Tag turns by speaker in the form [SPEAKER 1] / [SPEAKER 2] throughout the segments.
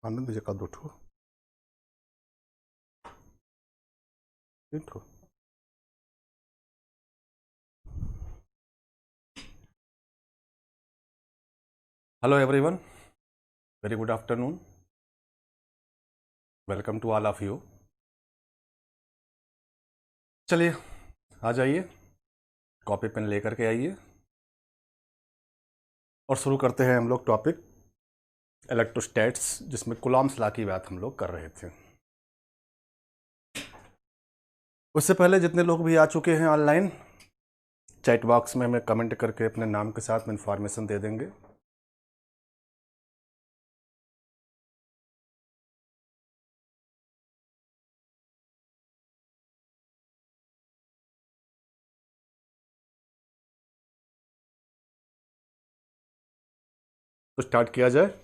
[SPEAKER 1] आनंद जी का 2 ठो 3 ठो। Hello everyone, very good afternoon, welcome to all of you. चलिए आ जाइए, कॉपी पेन लेकर के आइए और शुरू करते हैं हम लोग टॉपिक इलेक्ट्रोस्टैट्स, जिसमें कूलॉम्स लॉ की बात हम लोग कर रहे थे। उससे पहले जितने लोग भी आ चुके हैं ऑनलाइन, चैट बॉक्स में हमें कमेंट करके अपने नाम के साथ में इंफॉर्मेशन दे देंगे। तो स्टार्ट किया जाए,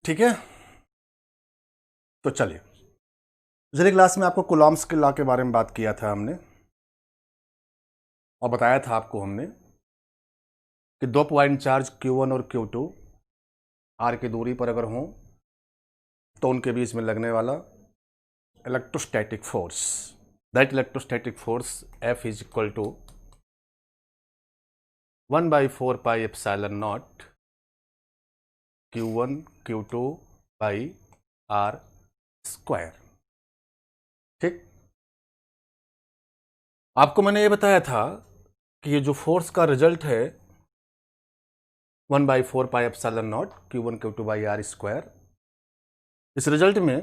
[SPEAKER 1] ठीक है? तो चलिए, पिछली क्लास में आपको कूलॉम्स के लॉ के बारे में बात किया था हमने, और बताया था आपको हमने कि 2 पॉइंट चार्ज Q1 और Q2 आर की दूरी पर अगर हों तो उनके बीच में लगने वाला electrostatic force, that electrostatic force F is equal to 1/4 pi epsilon naught Q1 Q2 by R square. ठीक, आपको मैंने ये बताया था कि ये जो फोर्स का रिजल्ट है 1/4 pi epsilon naught Q1 Q2 by R square, इस रिजल्ट में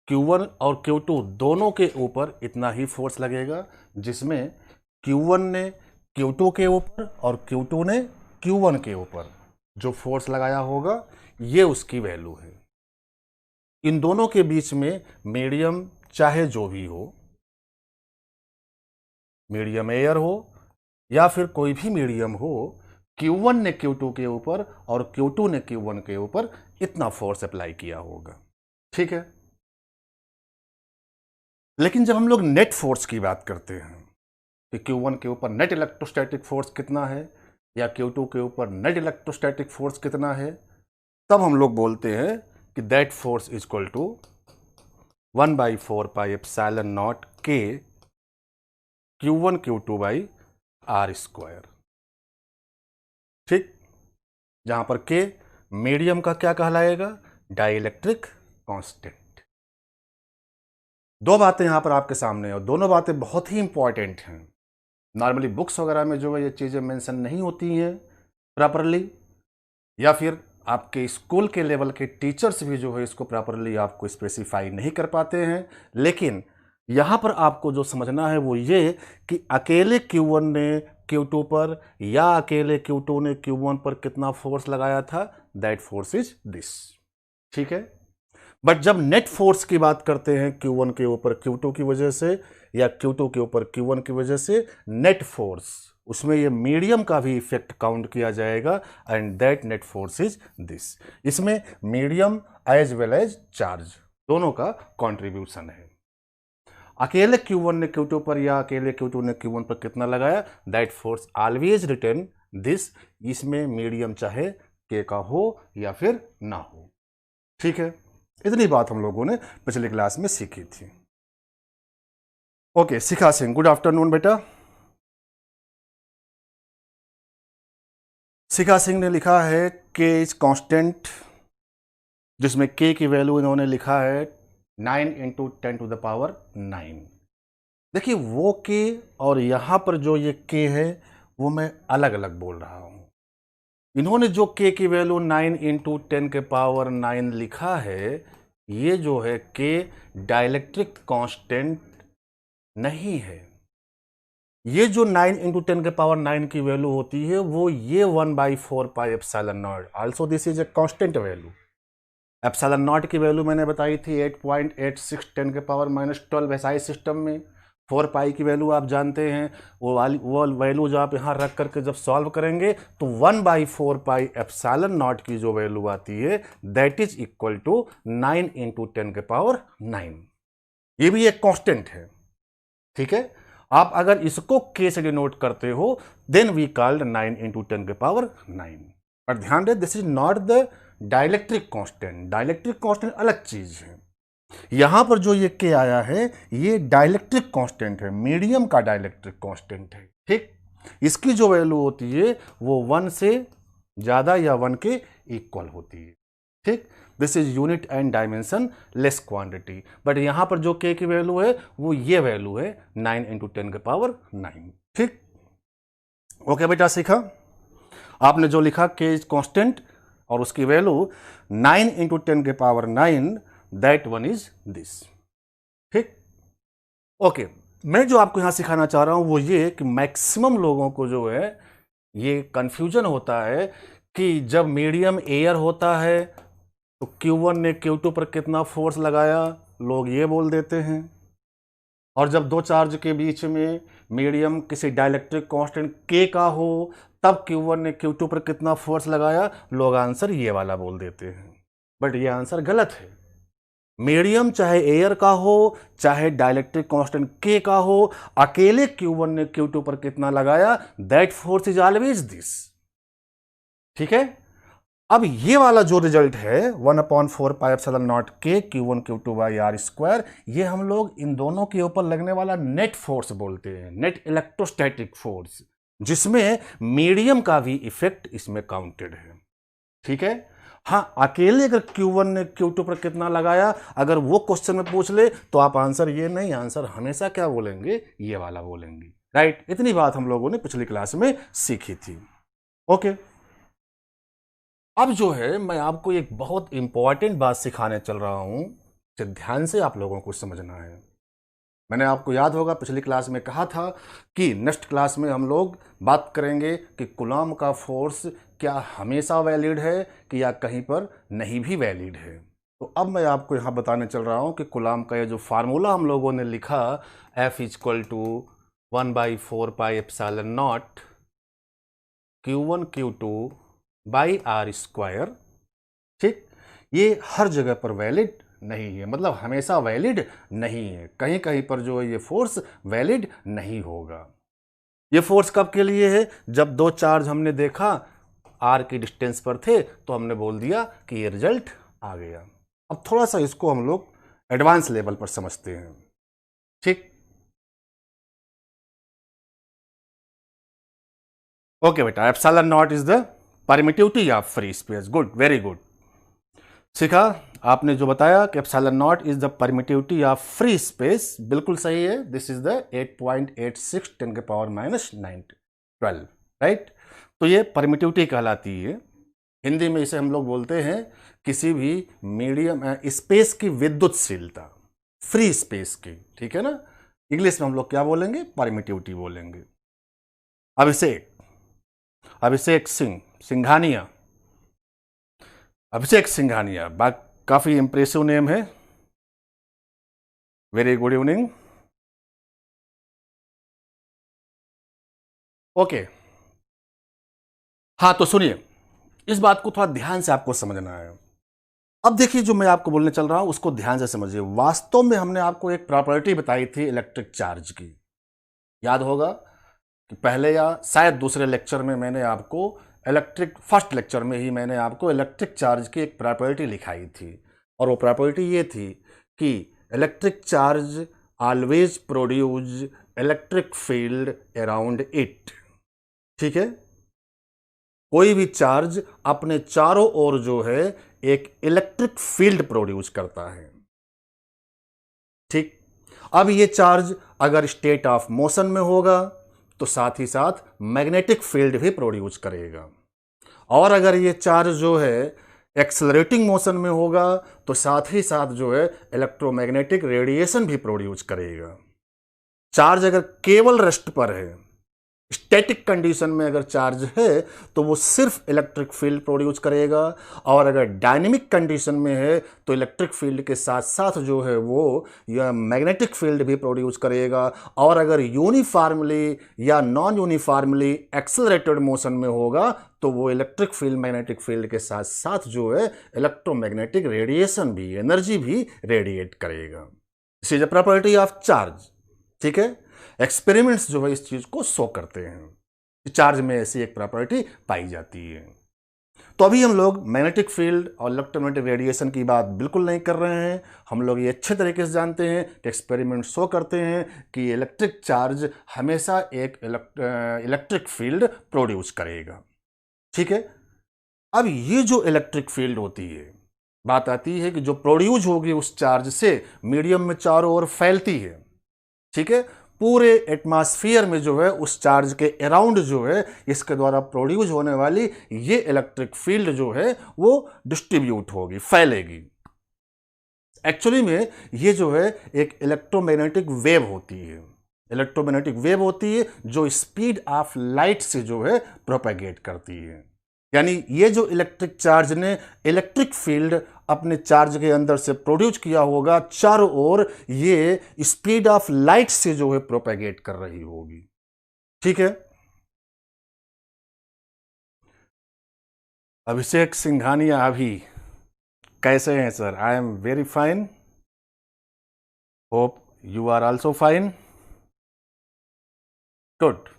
[SPEAKER 1] Q1 और Q2 दोनों के ऊपर इतना ही फोर्स लगेगा, जिसमें Q1 ने Q2 के ऊपर और Q2 ने Q1 के ऊपर जो फोर्स लगाया होगा ये उसकी वैल्यू है। इन दोनों के बीच में मीडियम चाहे जो भी हो, मीडियम एयर हो या फिर कोई भी मीडियम हो, Q1 ने Q2 के ऊपर और Q2 ने Q1 के ऊपर इतना फोर्स अप्लाई किया होगा। ठीक है, लेकिन जब हम लोग नेट फोर्स की बात करते हैं कि Q1 के ऊपर नेट इलेक्ट्रोस्टैटिक फोर्स कितना है या Q2 के ऊपर नेट इलेक्ट्रोस्टैटिक फोर्स कितना है, तब हम लोग बोलते हैं कि that force is equal to 1/4 pi epsilon naught K Q1 Q2 by R square. ठीक, जहां पर K मीडियम का क्या कहलाएगा, डाइइलेक्ट्रिक कांस्टेंट। दो बातें यहां पर आपके सामने, और दोनों बातें बहुत ही इंपॉर्टेंट हैं। नॉर्मली बुक्स वगैरह में जो है ये चीज़ें मेंशन नहीं होती हैं प्रॉपरली, या फिर आपके स्कूल के लेवल के टीचर्स भी जो है इसको प्रॉपरली आपको स्पेसिफाई नहीं कर पाते हैं। लेकिन यहाँ पर आपको जो समझना है वो ये कि अकेले Q1 ने Q2 पर या अकेले Q2 ने Q1 पर कितना फोर्स लगाया था, दैट फोर्स इज दिस। ठीक है, बट जब नेट फोर्स की बात करते हैं Q1 के ऊपर Q2 की वजह से या Q2 के ऊपर Q1 की वजह से, नेट फोर्स, उसमें ये मीडियम का भी इफेक्ट काउंट किया जाएगा, and that net force is this. इसमें medium as well as charge दोनों का कंट्रीब्यूशन है। अकेले Q1 ने Q2 पर या अकेले Q2 ने Q1 पर कितना लगाया, that force always return this. इसमें मीडियम चाहे K का हो या फिर ना हो। ठीक है, इतनी बात हम लोगों ने पिछली क्लास में सीखी थी। ओके, शिखा सिंह, गुड आफ्टरनून बेटा। शिखा सिंह ने लिखा है K इज कांस्टेंट, जिसमें K की वैल्यू इन्होंने लिखा है 9 × 10⁹ देखिए वो K और यहां पर जो ये K है वो मैं अलग अलग बोल रहा हूं। इन्होंने जो K की वैल्यू 9 × 10⁹ लिखा है, ये जो है K डाइलेक्ट्रिक कांस्टेंट नहीं है। ये जो 9 × 10⁹ की वैल्यू होती है वो ये 1/4 pi epsilon not, also this is a constant value. Epsilon not की वैल्यू मैंने बताई थी 8.86 10⁻12 एसआई सिस्टम में। 4 पाई की वैल्यू आप जानते हैं, वो वैल्यू जो आप यहाँ रख करके जब सॉल्व करेंगे तो 1/4 पाई एप्सिलॉन नॉट की जो वैल्यू आती है दैट इज इक्वल टू 9 × 10⁹ ये भी एक कांस्टेंट है। ठीक है, आप अगर इसको k से डिनोट करते हो देन वी कॉल्ड 9 इंटू 10 के पावर 9। पर ध्यान दे this is not the dielectric constant, dielectric constant अलग चीज है। यहां पर जो ये k आया है ये डाइलेक्ट्रिक कांस्टेंट है, मीडियम का डाइलेक्ट्रिक कांस्टेंट है। ठीक, इसकी जो वैल्यू होती है वो 1 से ज्यादा या 1 के इक्वल होती है। ठीक, this is unit and dimension less quantity. But यहां पर जो k की वैल्यू है वो ये वैल्यू है 9 इंटू 10 के पावर 9। ठीक, ओके बेटा, सीखा आपने जो लिखा k इज कांस्टेंट और उसकी वैल्यू 9 इंटू 10 के power 9, that one is this. ठीक, ओके, मैं जो आपको यहां सिखाना चाह रहा हूं वो ये कि मैक्सिमम लोगों को जो है ये कंफ्यूजन होता है कि जब मीडियम एयर होता है तो Q1 ने Q2 पर कितना फोर्स लगाया, लोग ये बोल देते हैं। और जब दो चार्ज के बीच में मीडियम किसी डाइलेक्ट्रिक कांस्टेंट K का हो तब Q1 ने Q2 पर कितना फोर्स लगाया, लोग आंसर ये वाला बोल देते हैं। बट ये आंसर गलत है। मीडियम चाहे एयर का हो चाहे डाइलेक्ट्रिक कांस्टेंट K का हो, अकेले Q1 ने Q2 पर कितना लगाया, that force is always this. ठीक है, अब ये वाला जो रिजल्ट है 1/4 pi epsilon naught K Q1 Q2 by R square, ये हम लोग इन दोनों के ऊपर लगने वाला नेट फोर्स बोलते हैं, नेट इलेक्ट्रोस्टैटिक फोर्स, जिसमें मीडियम का भी इफेक्ट इसमें काउंटेड है। ठीक है, हाँ, अकेले अगर Q1 ने Q2 पर कितना लगाया अगर वो क्वेश्चन में पूछ ले तो आप आंसर ये नहीं, आंसर हमेशा क्या बोलेंगे, ये वाला बोलेंगे। राइट, इतनी बात हम लोगों ने पिछली क्लास में सीखी थी। ओके, अब जो है मैं आपको एक बहुत इंपॉर्टेंट बात सिखाने चल रहा हूं, तो ध्यान से आप लोगों को समझना है। मैंने आपको याद होगा पिछली क्लास में कहा था कि नेक्स्ट क्लास में हम लोग बात करेंगे कि कूलॉम का फोर्स क्या हमेशा वैलिड है कि या कहीं पर नहीं भी वैलिड है। तो अब मैं आपको यहाँ बताने चल रहा हूँ कि कूलॉम का ये जो फार्मूला हम लोगों ने लिखा F = 1/4 pi epsilon naught Q1 Q2 by R square. ठीक, ये हर जगह पर वैलिड नहीं है, मतलब हमेशा वैलिड नहीं है, कहीं कहीं पर जो है ये फोर्स वैलिड नहीं होगा। ये फोर्स कब के लिए है, जब दो चार्ज हमने देखा आर की डिस्टेंस पर थे तो हमने बोल दिया कि ये रिजल्ट आ गया। अब थोड़ा सा इसको हम लोग एडवांस लेवल पर समझते हैं। ठीक, ओके बेटा, epsilon not is the permittivity of free space. Good, very good, सीखा आपने जो बताया कि epsilon not is the permittivity of free space, बिल्कुल सही है। दिस इज द 8.86 10 के पावर -9 12। राइट, तो ये परमिटिविटी कहलाती है। हिंदी में इसे हम लोग बोलते हैं किसी भी मीडियम स्पेस की विद्युतशीलता, फ्री स्पेस की। ठीक है ना, इंग्लिश में हम लोग क्या बोलेंगे, परमिटिविटी बोलेंगे। अभिषेक सिंघानिया, अभिषेक सिंघानिया, काफी इंप्रेसिव नेम है। Very good evening. ओके, हाँ, तो सुनिए, इस बात को थोड़ा ध्यान से आपको समझना है। अब देखिए, जो मैं आपको बोलने चल रहा हूं उसको ध्यान से समझिए। वास्तव में हमने आपको एक प्रॉपर्टी बताई थी इलेक्ट्रिक चार्ज की, याद होगा कि पहले या शायद दूसरे लेक्चर में मैंने आपको फर्स्ट लेक्चर में ही मैंने आपको इलेक्ट्रिक चार्ज की एक प्रॉपर्टी लिखाई थी, और वो प्रॉपर्टी ये थी कि electric charge always produce electric field around it. ठीक है, कोई भी चार्ज अपने चारों ओर जो है एक इलेक्ट्रिक फील्ड प्रोड्यूस करता है। ठीक, अब ये चार्ज अगर स्टेट ऑफ मोशन में होगा तो साथ ही साथ मैग्नेटिक फील्ड भी प्रोड्यूस करेगा, और अगर ये चार्ज जो है एक्सेलरेटिंग मोशन में होगा तो साथ ही साथ जो है इलेक्ट्रोमैग्नेटिक रेडिएशन भी प्रोड्यूस करेगा। चार्ज अगर केवल रेस्ट पर है, स्टैटिक कंडीशन में अगर चार्ज है तो वो सिर्फ इलेक्ट्रिक फील्ड प्रोड्यूस करेगा, और अगर डायनेमिक कंडीशन में है तो इलेक्ट्रिक फील्ड के साथ साथ जो है वो या मैग्नेटिक फील्ड भी प्रोड्यूस करेगा, और अगर यूनिफॉर्मली या नॉन यूनिफॉर्मली एक्सेलरेटेड मोशन में होगा तो वो इलेक्ट्रिक फील्ड मैग्नेटिक फील्ड के साथ साथ जो है इलेक्ट्रोमैग्नेटिक रेडिएशन भी, एनर्जी भी रेडिएट करेगा। This is a property of charge. ठीक है, एक्सपेरिमेंट्स जो है इस चीज़ को शो करते हैं कि चार्ज में ऐसी एक प्रॉपर्टी पाई जाती है। तो अभी हम लोग मैग्नेटिक फील्ड और इलेक्ट्रोमैग्नेटिक रेडिएशन की बात बिल्कुल नहीं कर रहे हैं। हम लोग ये अच्छे तरीके से जानते हैं कि एक्सपेरिमेंट शो करते हैं कि इलेक्ट्रिक चार्ज हमेशा एक इलेक्ट्रिक फील्ड प्रोड्यूस करेगा। ठीक है, अब ये जो इलेक्ट्रिक फील्ड होती है, बात आती है कि जो प्रोड्यूस होगी उस चार्ज से मीडियम में चारों ओर फैलती है। ठीक है, पूरे एटमॉस्फेयर में जो है उस चार्ज के अराउंड जो है इसके द्वारा प्रोड्यूस होने वाली ये इलेक्ट्रिक फील्ड जो है वो डिस्ट्रीब्यूट होगी, फैलेगी। एक्चुअली में ये जो है एक इलेक्ट्रोमैग्नेटिक वेव होती है। इलेक्ट्रोमैग्नेटिक वेव होती है जो स्पीड ऑफ लाइट से जो है प्रोपेगेट करती है। यानी ये जो इलेक्ट्रिक चार्ज ने इलेक्ट्रिक फील्ड अपने चार्ज के अंदर से प्रोड्यूस किया होगा, चारों ओर ये स्पीड ऑफ लाइट से जो है प्रोपेगेट कर रही होगी। ठीक है, अभिषेक सिंघानिया अभी कैसे हैं sir? I am very fine, hope you are also fine. Good.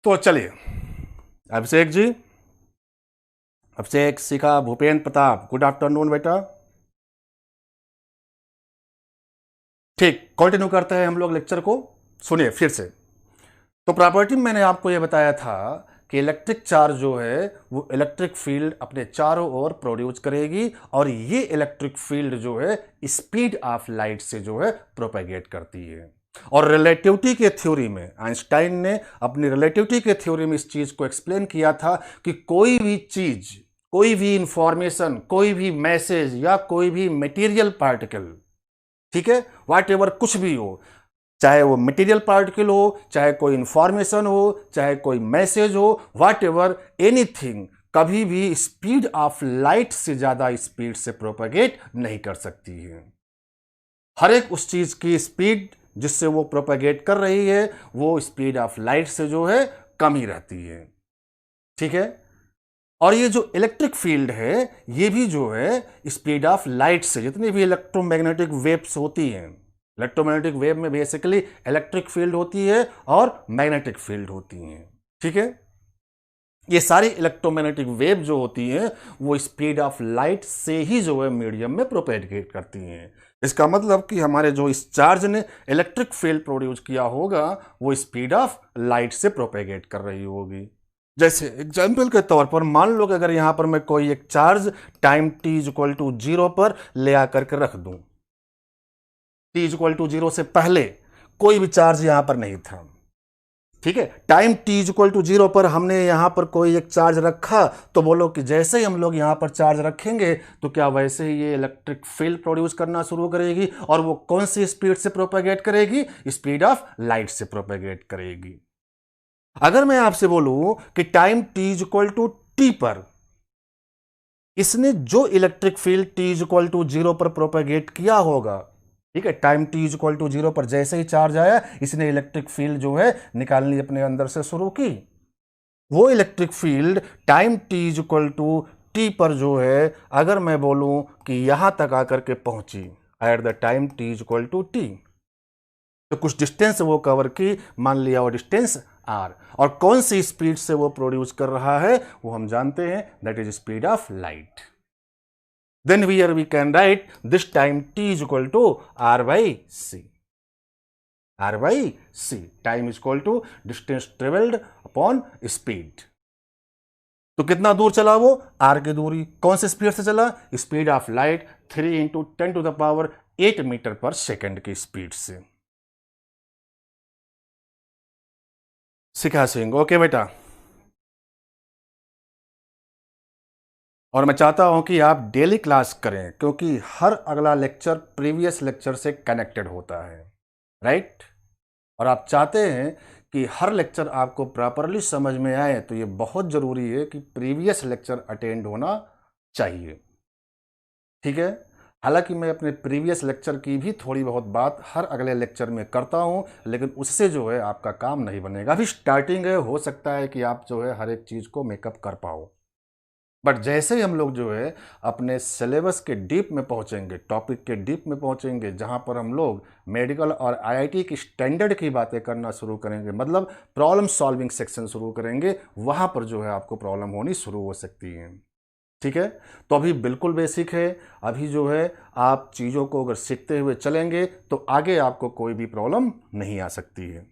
[SPEAKER 1] तो चलिए अभिषेक जी, अभिषेक शिखा भूपेंद्र प्रताप, गुड आफ्टरनून बेटा। ठीक, कंटिन्यू करते हैं हम लोग लेक्चर को। सुनिए फिर से। तो प्रॉपर्टी में मैंने आपको यह बताया था कि इलेक्ट्रिक चार्ज जो है वो इलेक्ट्रिक फील्ड अपने चारों ओर प्रोड्यूस करेगी और ये इलेक्ट्रिक फील्ड जो है स्पीड ऑफ लाइट से जो है प्रोपेगेट करती है। और रिलेटिविटी के थ्योरी में आइंस्टाइन ने अपनी रिलेटिविटी के थ्योरी में इस चीज को एक्सप्लेन किया था कि कोई भी चीज, कोई भी इंफॉर्मेशन, कोई भी मैसेज या कोई भी मटेरियल पार्टिकल, ठीक है, व्हाट एवर कुछ भी हो, चाहे वो मटेरियल पार्टिकल हो, चाहे कोई इंफॉर्मेशन हो, चाहे कोई मैसेज हो, व्हाट एवर एनीथिंग, कभी भी स्पीड ऑफ लाइट से ज्यादा स्पीड से प्रोपेगेट नहीं कर सकती है। हर एक उस चीज की स्पीड जिससे वो प्रोपेगेट कर रही है वो स्पीड ऑफ लाइट से जो है कम ही रहती है। ठीक है, और ये जो इलेक्ट्रिक फील्ड है ये भी जो है स्पीड ऑफ लाइट से, जितनी भी इलेक्ट्रोमैग्नेटिक वेव्स होती हैं, इलेक्ट्रोमैग्नेटिक वेव में बेसिकली इलेक्ट्रिक फील्ड होती है और मैग्नेटिक फील्ड होती हैं। ठीक है, ये सारी इलेक्ट्रोमैग्नेटिक वेव जो होती हैं वो स्पीड ऑफ लाइट से ही जो है मीडियम में प्रोपेगेट करती हैं। इसका मतलब कि हमारे जो इस चार्ज ने इलेक्ट्रिक फील्ड प्रोड्यूस किया होगा वो स्पीड ऑफ लाइट से प्रोपेगेट कर रही होगी। जैसे एग्जाम्पल के तौर पर मान लो कि अगर यहां पर मैं कोई एक charge time t equal to 0 पर ले आकर के रख दूं, t इक्वल टू 0 से पहले कोई भी चार्ज यहां पर नहीं था। ठीक है, टाइम t इक्वल टू 0 पर हमने यहां पर कोई एक चार्ज रखा, तो बोलो कि जैसे ही हम लोग यहां पर चार्ज रखेंगे तो क्या वैसे ही ये इलेक्ट्रिक फील्ड प्रोड्यूस करना शुरू करेगी, और वो कौन सी स्पीड से प्रोपेगेट करेगी? स्पीड ऑफ लाइट से प्रोपेगेट करेगी। अगर मैं आपसे बोलूं कि time t equal to t पर इसने जो electric field t equal to 0 पर प्रोपेगेट किया होगा, ठीक है, टाइम t इक्वल टू 0 पर जैसे ही चार्ज आया इसने इलेक्ट्रिक फील्ड जो है निकालनी अपने अंदर से शुरू की। वो electric field time t equal to t पर जो है अगर मैं बोलूं कि यहां तक आकर के पहुंची at the time t equal to t, तो कुछ डिस्टेंस वो कवर की, मान लिया वो डिस्टेंस r, और कौन सी स्पीड से वो प्रोड्यूस कर रहा है वो हम जानते हैं, that is speed of light. Then here we can write this time t is equal to r by c. r by c, time is equal to distance traveled upon speed. तो कितना दूर चला वो? r की दूरी। कौन से speed से चला? Speed of light 3 into 10 to the power 8 metre पर सेकेंड की स्पीड से। शिखा सिंह, ओके बेटा। और मैं चाहता हूं कि आप डेली क्लास करें क्योंकि हर अगला लेक्चर प्रीवियस लेक्चर से कनेक्टेड होता है, राइट? और आप चाहते हैं कि हर लेक्चर आपको प्रॉपरली समझ में आए, तो ये बहुत ज़रूरी है कि प्रीवियस लेक्चर अटेंड होना चाहिए। ठीक है, हालांकि मैं अपने प्रीवियस लेक्चर की भी थोड़ी बहुत बात हर अगले लेक्चर में करता हूं, लेकिन उससे जो है आपका काम नहीं बनेगा। अभी स्टार्टिंग है, हो सकता है कि आप जो है हर एक चीज़ को मेकअप कर पाओ, बट जैसे ही हम लोग जो है अपने सिलेबस के डीप में पहुंचेंगे, टॉपिक के डीप में पहुंचेंगे, जहां पर हम लोग मेडिकल और आईआईटी की स्टैंडर्ड की बातें करना शुरू करेंगे, मतलब प्रॉब्लम सॉल्विंग सेक्शन शुरू करेंगे, वहां पर जो है आपको प्रॉब्लम होनी शुरू हो सकती है। ठीक है, तो अभी बिल्कुल बेसिक है। अभी जो है आप चीज़ों को अगर सीखते हुए चलेंगे तो आगे आपको कोई भी प्रॉब्लम नहीं आ सकती है।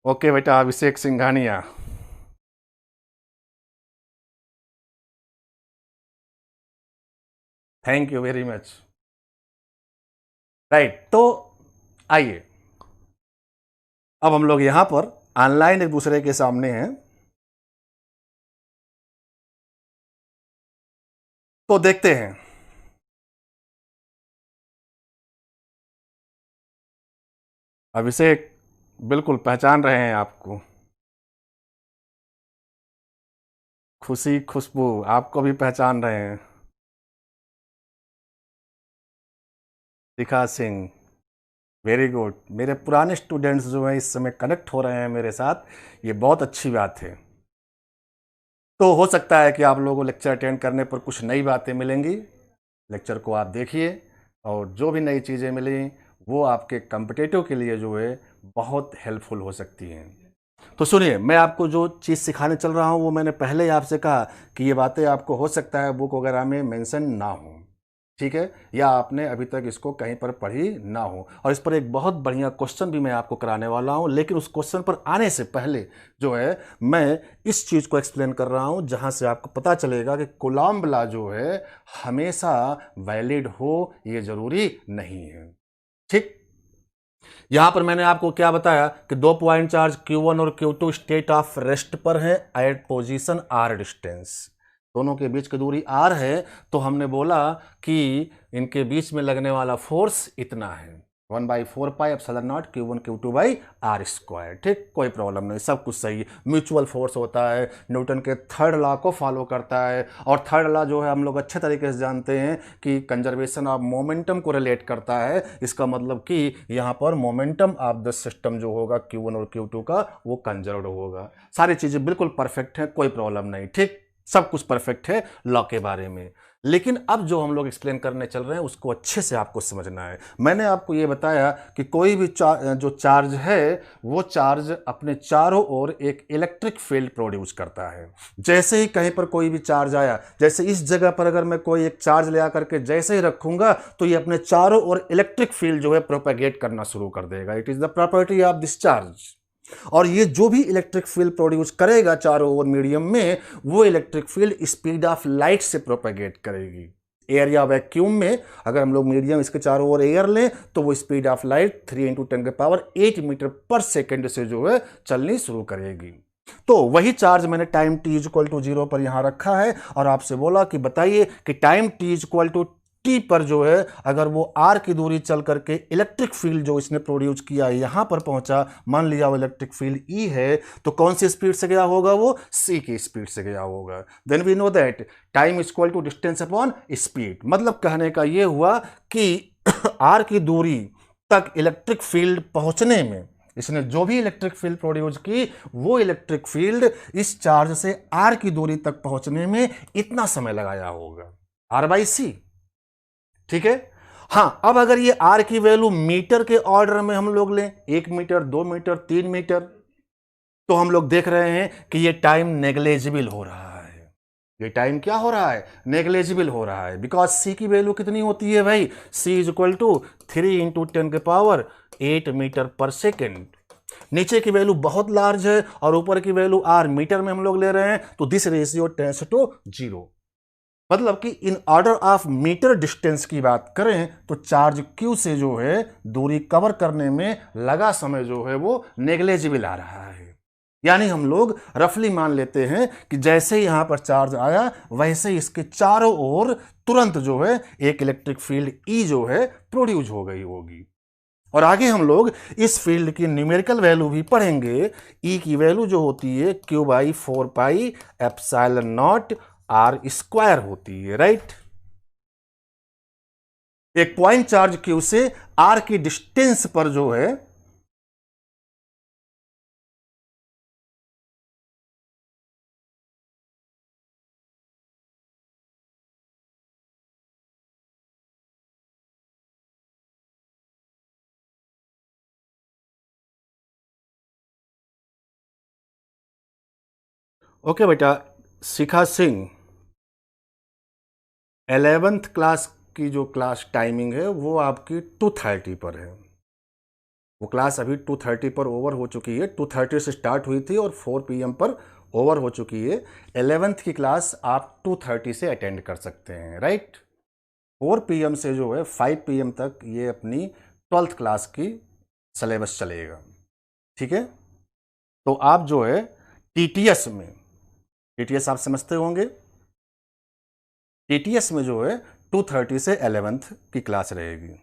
[SPEAKER 1] ओके बेटा, Abhishek Singhania. Thank you very much. Right, तो आइए अब हम लोग यहां पर ऑनलाइन एक दूसरे के सामने हैं, तो देखते हैं। अभिषेक बिल्कुल पहचान रहे हैं आपको। खुशी खुशबू आपको भी पहचान रहे हैं। शिखा सिंह, वेरी गुड। मेरे पुराने स्टूडेंट्स जो हैं इस समय कनेक्ट हो रहे हैं मेरे साथ, ये बहुत अच्छी बात है। तो हो सकता है कि आप लोगों को लेक्चर अटेंड करने पर कुछ नई बातें मिलेंगी। लेक्चर को आप देखिए और जो भी नई चीज़ें मिली वो आपके कॉम्पिटिटिव के लिए जो है बहुत हेल्पफुल हो सकती हैं। तो सुनिए, मैं आपको जो चीज़ सिखाने चल रहा हूँ वो मैंने पहले ही आपसे कहा कि ये बातें आपको हो सकता है बुक वगैरह में मेंशन ना हो, ठीक है, या आपने अभी तक इसको कहीं पर पढ़ी ना हो। और इस पर एक बहुत बढ़िया क्वेश्चन भी मैं आपको कराने वाला हूं, लेकिन उस क्वेश्चन पर आने से पहले जो है मैं इस चीज़ को एक्सप्लेन कर रहा हूं, जहां से आपको पता चलेगा कि कूलम्ब लॉ जो है हमेशा वैलिड हो ये जरूरी नहीं है। ठीक, यहां पर मैंने आपको क्या बताया कि 2 पॉइंट चार्ज Q1 और Q2 स्टेट ऑफ रेस्ट पर है एट पोजीशन आर डिस्टेंस, दोनों के बीच की दूरी आर है। तो हमने बोला कि इनके बीच में लगने वाला फोर्स इतना है, 1/4πε0 Q1 Q2/r²। ठीक, कोई प्रॉब्लम नहीं, सब कुछ सही है। म्यूचुअल फोर्स होता है, न्यूटन के थर्ड लॉ को फॉलो करता है, और थर्ड लॉ जो है हम लोग अच्छे तरीके से जानते हैं कि कंजर्वेशन ऑफ मोमेंटम को रिलेट करता है। इसका मतलब कि यहाँ पर मोमेंटम ऑफ द सिस्टम जो होगा Q1 और Q2 का वो कंजर्व्ड होगा। सारी चीज़ें बिल्कुल परफेक्ट हैं, कोई प्रॉब्लम नहीं। ठीक, सब कुछ परफेक्ट है लॉ के बारे में। लेकिन अब जो हम लोग एक्सप्लेन करने चल रहे हैं उसको अच्छे से आपको समझना है। मैंने आपको ये बताया कि कोई भी जो चार्ज है वो चार्ज अपने चारों ओर एक इलेक्ट्रिक फील्ड प्रोड्यूस करता है। जैसे ही कहीं पर कोई भी चार्ज आया, जैसे इस जगह पर अगर मैं कोई एक चार्ज ले आकर के जैसे ही रखूंगा तो ये अपने चारों ओर इलेक्ट्रिक फील्ड जो है प्रोपेगेट करना शुरू कर देगा। It is the property of this charge. और ये जो भी इलेक्ट्रिक फील्ड प्रोड्यूस करेगा चारों ओर मीडियम में, वो electric field speed of light से प्रोपेगेट करेगी। एयर या वैक्यूम में अगर हम लोग मीडियम इसके चारों ओर एयर लें तो वो स्पीड ऑफ लाइट 3 × 10⁸ मीटर पर सेकेंड से जो है चलनी शुरू करेगी। तो वही चार्ज मैंने टाइम t=0 पर यहां रखा है और आपसे बोला कि बताइए कि टाइम t पर जो है अगर वो r की दूरी चल करके इलेक्ट्रिक फील्ड जो इसने प्रोड्यूस किया यहां पर पहुंचा, मान लिया वो इलेक्ट्रिक फील्ड E है, तो कौन सी स्पीड से गया होगा? वो c की स्पीड से गया होगा। Then we know that time = distance upon speed. मतलब कहने का ये हुआ कि r की दूरी तक इलेक्ट्रिक फील्ड पहुंचने में इसने जो भी इलेक्ट्रिक फील्ड प्रोड्यूस की वो इलेक्ट्रिक फील्ड इस चार्ज से r की दूरी तक पहुंचने में इतना समय लगाया होगा, r/c। ठीक है, हां, अब अगर ये r की वैल्यू मीटर के ऑर्डर में हम लोग लें, 1 मीटर, 2 मीटर, 3 मीटर, तो हम लोग देख रहे हैं कि ये टाइम नेग्लेजिबल हो रहा है। ये टाइम क्या हो रहा है? नेग्लेजिबल हो रहा है। बिकॉज c की वैल्यू कितनी होती है भाई? c = 3 × 10⁸ मीटर पर सेकेंड। नीचे की वैल्यू बहुत लार्ज है और ऊपर की वैल्यू r मीटर में हम लोग ले रहे हैं, तो दिस रेशियो टेंड्स टू 0। मतलब कि in order of metre distance की बात करें तो चार्ज Q से जो है दूरी कवर करने में लगा समय जो है वो नेग्लेजिबल आ रहा है। यानी हम लोग रफली मान लेते हैं कि जैसे ही यहां पर चार्ज आया वैसे ही इसके चारों ओर तुरंत जो है एक इलेक्ट्रिक फील्ड E जो है प्रोड्यूस हो गई होगी। और आगे हम लोग इस फील्ड की न्यूमेरिकल वैल्यू भी पढ़ेंगे। E की वैल्यू जो होती है Q/4πε0 r² होती है, राइट। एक पॉइंट चार्ज Q से r की डिस्टेंस पर जो है ओके बेटा, शिखा सिंह 11th क्लास की जो क्लास टाइमिंग है वो आपकी 2:30 पर है। वो क्लास अभी 2:30 पर ओवर हो चुकी है। 2:30 से स्टार्ट हुई थी और 4 PM पर ओवर हो चुकी है। 11th की क्लास आप 2:30 से अटेंड कर सकते हैं, राइट। 4 PM से जो है 5 PM तक ये अपनी 12th क्लास की सिलेबस चलेगा, ठीक है। तो आप जो है टीटीएस में, टीटीएस आप समझते होंगे, टीटीएस में जो है 2:30 से 11th की क्लास रहेगी।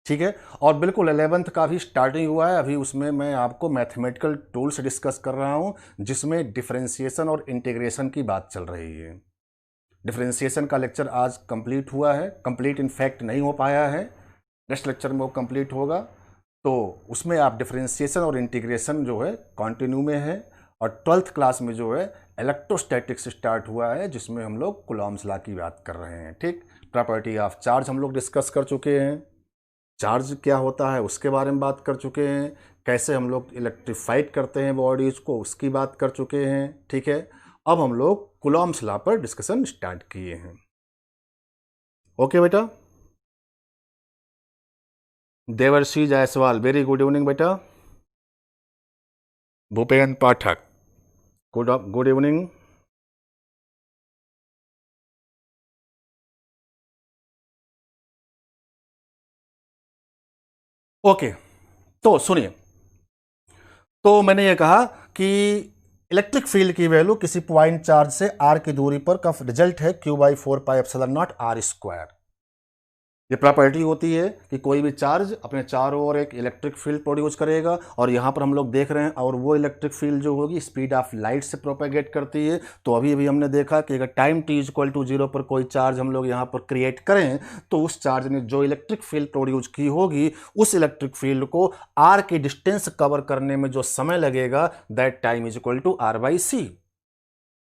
[SPEAKER 1] ठीक है। और बिल्कुल 11th का भी स्टार्टिंग हुआ है अभी, उसमें मैं आपको मैथमेटिकल टूल्स डिस्कस कर रहा हूं जिसमें डिफरेंशिएशन और इंटीग्रेशन की बात चल रही है। डिफरेंशिएशन का लेक्चर आज कंप्लीट हुआ है, कंप्लीट इनफैक्ट नहीं हो पाया है, नेक्स्ट लेक्चर में वो कंप्लीट होगा। तो उसमें आप डिफरेंशिएशन और इंटीग्रेशन जो है कंटिन्यू में है। और 12th क्लास में जो है इलेक्ट्रोस्टैटिक्स स्टार्ट हुआ है जिसमें हम लोग कूलॉम्स लॉ की बात कर रहे हैं, ठीक। प्रॉपर्टी ऑफ चार्ज हम लोग डिस्कस कर चुके हैं, चार्ज क्या होता है उसके बारे में बात कर चुके हैं, कैसे हम लोग इलेक्ट्रीफाइड करते हैं बॉडीज को उसकी बात कर चुके हैं, ठीक है। अब हम लोग कूलॉम्स लॉ पर डिस्कशन स्टार्ट किए हैं। ओके बेटा, देवर्षी जायसवाल, वेरी गुड इवनिंग बेटा। भूपेन पाठक, गुड इवनिंग। ओके, तो सुनिए, तो मैंने ये कहा कि इलेक्ट्रिक फील्ड की वैल्यू किसी पॉइंट चार्ज से आर की दूरी पर का रिजल्ट है Q/4πε0 r स्क्वायर। ये प्रॉपर्टी होती है कि कोई भी चार्ज अपने चारों ओर एक इलेक्ट्रिक फील्ड प्रोड्यूस करेगा और यहाँ पर हम लोग देख रहे हैं, और वो इलेक्ट्रिक फील्ड जो होगी स्पीड ऑफ लाइट से प्रोपेगेट करती है। तो अभी अभी हमने देखा कि अगर टाइम t=0 पर कोई चार्ज हम लोग यहाँ पर क्रिएट करें तो उस चार्ज ने जो इलेक्ट्रिक फील्ड प्रोड्यूस की होगी उस इलेक्ट्रिक फील्ड को r की डिस्टेंस कवर करने में जो समय लगेगा दैट टाइम =r/c,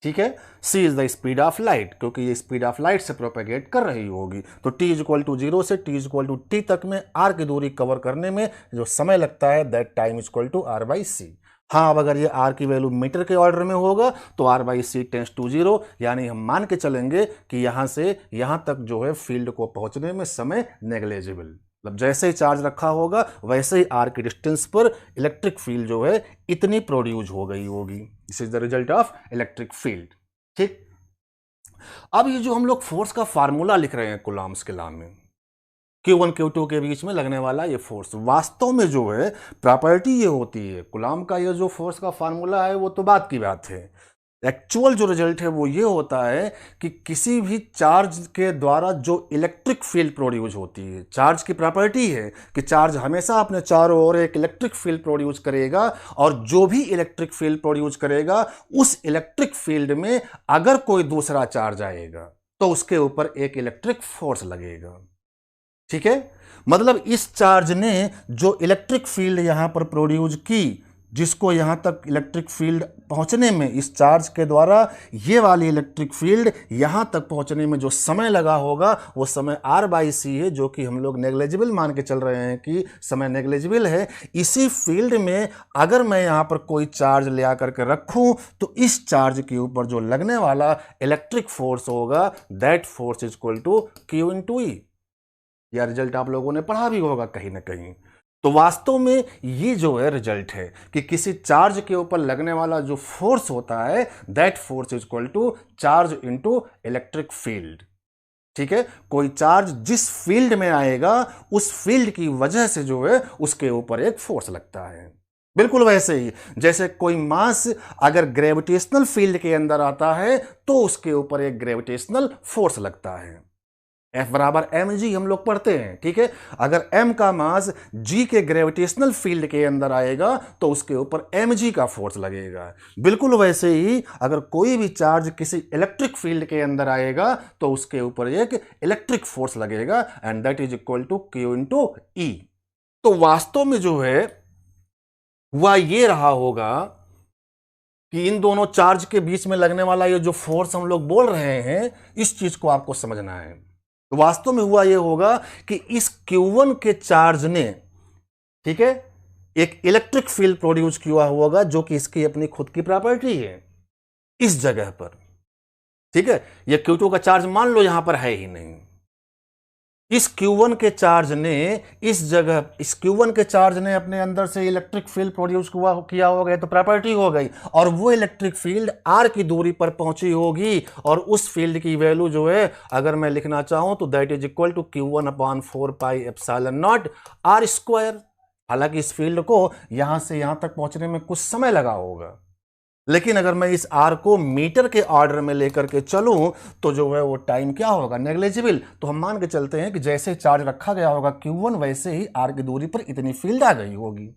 [SPEAKER 1] ठीक है। c is the speed of light, क्योंकि ये स्पीड ऑफ लाइट से प्रोपेगेट कर रही होगी। तो t=0 से t=t तक में r की दूरी कवर करने में जो समय लगता है दैट टाइम =r/c। हाँ, अब अगर ये r की वैल्यू मीटर के ऑर्डर में होगा तो r/c टेंड्स टू 0, यानी हम मान के चलेंगे कि यहां से यहां तक जो है फील्ड को पहुंचने में समय नेग्लेजिबल, मतलब जैसे ही चार्ज रखा होगा वैसे ही r की डिस्टेंस पर इलेक्ट्रिक फील्ड जो है इतनी प्रोड्यूस हो गई होगी। This is the result of electric field, ठीक। अब ये जो हम लोग फोर्स का फार्मूला लिख रहे हैं कूलॉम्स के लॉ में, Q1 Q2 के बीच में लगने वाला ये फोर्स, वास्तव में जो है प्रॉपर्टी ये होती है कूलॉम का, ये जो फोर्स का फार्मूला है वो तो बात की बात है। एक्चुअल जो रिजल्ट है वो ये होता है कि किसी भी चार्ज के द्वारा जो इलेक्ट्रिक फील्ड प्रोड्यूस होती है, चार्ज की प्रॉपर्टी है कि चार्ज हमेशा अपने चारों ओर एक इलेक्ट्रिक फील्ड प्रोड्यूस करेगा, और जो भी इलेक्ट्रिक फील्ड प्रोड्यूस करेगा उस इलेक्ट्रिक फील्ड में अगर कोई दूसरा चार्ज आएगा तो उसके ऊपर एक इलेक्ट्रिक फोर्स लगेगा, ठीक है। मतलब इस चार्ज ने जो इलेक्ट्रिक फील्ड यहां पर प्रोड्यूस की, जिसको यहां तक इलेक्ट्रिक फील्ड पहुंचने में इस चार्ज के द्वारा ये वाली इलेक्ट्रिक फील्ड यहां तक पहुंचने में जो समय लगा होगा वो समय r/c है, जो कि हम लोग नेग्लेजिबल मान के चल रहे हैं कि समय नेग्लेजिबल है। इसी फील्ड में अगर मैं यहां पर कोई चार्ज ले आकर के रखूं तो इस चार्ज के ऊपर जो लगने वाला इलेक्ट्रिक फोर्स होगा दैट फोर्स =Q/E। यह रिजल्ट आप लोगों ने पढ़ा भी होगा कहीं ना कहीं। तो वास्तव में ये जो है रिजल्ट है कि किसी चार्ज के ऊपर लगने वाला जो फोर्स होता है that force charge into electric field, ठीक है। कोई चार्ज जिस फील्ड में आएगा उस फील्ड की वजह से जो है उसके ऊपर एक फोर्स लगता है। बिल्कुल वैसे ही जैसे कोई मास अगर ग्रेविटेशनल फील्ड के अंदर आता है तो उसके ऊपर एक ग्रेविटेशनल फोर्स लगता है। F=mg हम लोग पढ़ते हैं, ठीक है। अगर m का मास g के ग्रेविटेशनल फील्ड के अंदर आएगा तो उसके ऊपर mg का फोर्स लगेगा। बिल्कुल वैसे ही अगर कोई भी चार्ज किसी इलेक्ट्रिक फील्ड के अंदर आएगा तो उसके ऊपर एक इलेक्ट्रिक फोर्स लगेगा and that is equal to Q/E। तो वास्तव में जो है वह ये रहा होगा कि इन दोनों चार्ज के बीच में लगने वाला ये जो फोर्स हम लोग बोल रहे हैं इस चीज को आपको समझना है। तो वास्तव में हुआ यह होगा कि इस Q1 के चार्ज ने, ठीक है, एक इलेक्ट्रिक फील्ड प्रोड्यूस किया होगा जो कि इसकी अपनी खुद की प्रॉपर्टी है इस जगह पर। ठीक है, ये Q2 का चार्ज मान लो यहां पर है ही नहीं। इस Q1 के चार्ज ने इस जगह, इस Q1 के चार्ज ने अपने अंदर से इलेक्ट्रिक फील्ड प्रोड्यूस किया होगा, तो प्रॉपर्टी हो गई, और वो इलेक्ट्रिक फील्ड r की दूरी पर पहुंची होगी, और उस फील्ड की वैल्यू जो है अगर मैं लिखना चाहूं तो that is equal to Q1/4πε0 r square. हालांकि इस फील्ड को यहां से यहां तक पहुंचने में कुछ समय लगा होगा, लेकिन अगर मैं इस r को मीटर के ऑर्डर में लेकर के चलूं तो जो है वो टाइम क्या होगा, नेग्लिजिबल। तो हम मान के चलते हैं कि जैसे चार्ज रखा गया होगा Q1, वैसे ही r की दूरी पर इतनी फील्ड आ गई होगी।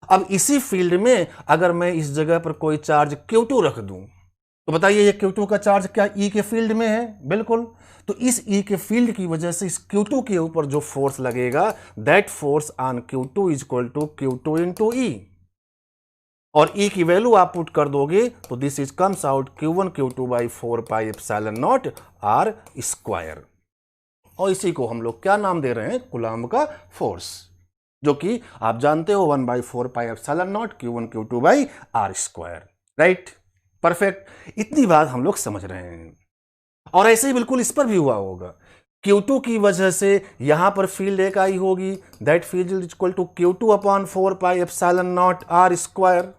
[SPEAKER 1] अब इसी फील्ड में अगर मैं इस जगह पर कोई चार्ज Q2 रख दूं तो बताइए ये Q2 का चार्ज क्या E के फील्ड में है? बिल्कुल। तो इस E के फील्ड की वजह से इस Q2 के ऊपर जो फोर्स लगेगा, that force on Q2 is equal to Q2 into E, और E की वैल्यू आप पुट कर दोगे तो this is comes out Q1/4πε0 r square, और इसी को हम लोग क्या नाम दे रहे हैं, कूलम्ब का फोर्स, जो कि आप जानते हो 1/4πε0 Q1/Q2/r स्क्वायर। Right, perfect. इतनी बात हम लोग समझ रहे हैं। और ऐसे ही बिल्कुल इस पर भी हुआ होगा, Q2 की वजह से यहां पर फील्ड एक आई होगी, that field is equal to Q2/4πε0 r square,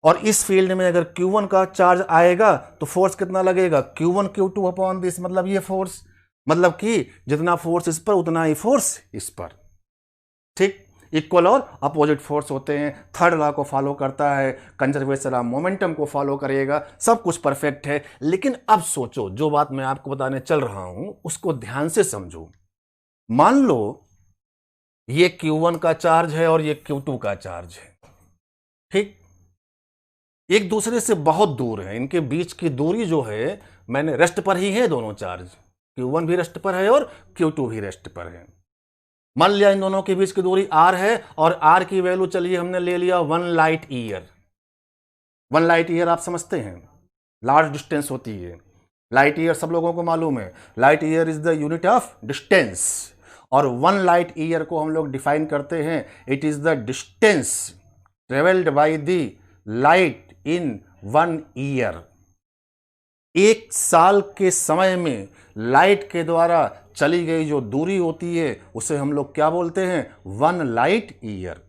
[SPEAKER 1] और इस फील्ड में अगर Q1 का चार्ज आएगा तो फोर्स कितना लगेगा, Q1/Q2 अपॉन दिस, मतलब ये फोर्स, मतलब कि जितना फोर्स इस पर उतना ही फोर्स इस पर। ठीक, इक्वल और अपोजिट फोर्स होते हैं, थर्ड लॉ को फॉलो करता है, कंजर्वेशन ऑफ मोमेंटम को फॉलो करेगा, सब कुछ परफेक्ट है। लेकिन अब सोचो, जो बात मैं आपको बताने चल रहा हूं उसको ध्यान से समझो। मान लो ये Q1 का चार्ज है और ये Q2 का चार्ज है, ठीक, एक दूसरे से बहुत दूर है, इनके बीच की दूरी जो है मैंने रेस्ट पर ही है, दोनों चार्ज Q1 भी रेस्ट पर है और Q2 भी रेस्ट पर है। मान लिया इन दोनों के बीच की दूरी r है, और r की वैल्यू चलिए हमने ले लिया 1 लाइट ईयर। 1 लाइट ईयर आप समझते हैं, लार्ज डिस्टेंस होती है। लाइट ईयर सब लोगों को मालूम है, light year is the unit of distance, और 1 लाइट ईयर को हम लोग डिफाइन करते हैं, it is the distance travelled by the light in 1 year. एक साल के समय में लाइट के द्वारा चली गई जो दूरी होती है उसे हम लोग क्या बोलते हैं, 1 लाइट ईयर।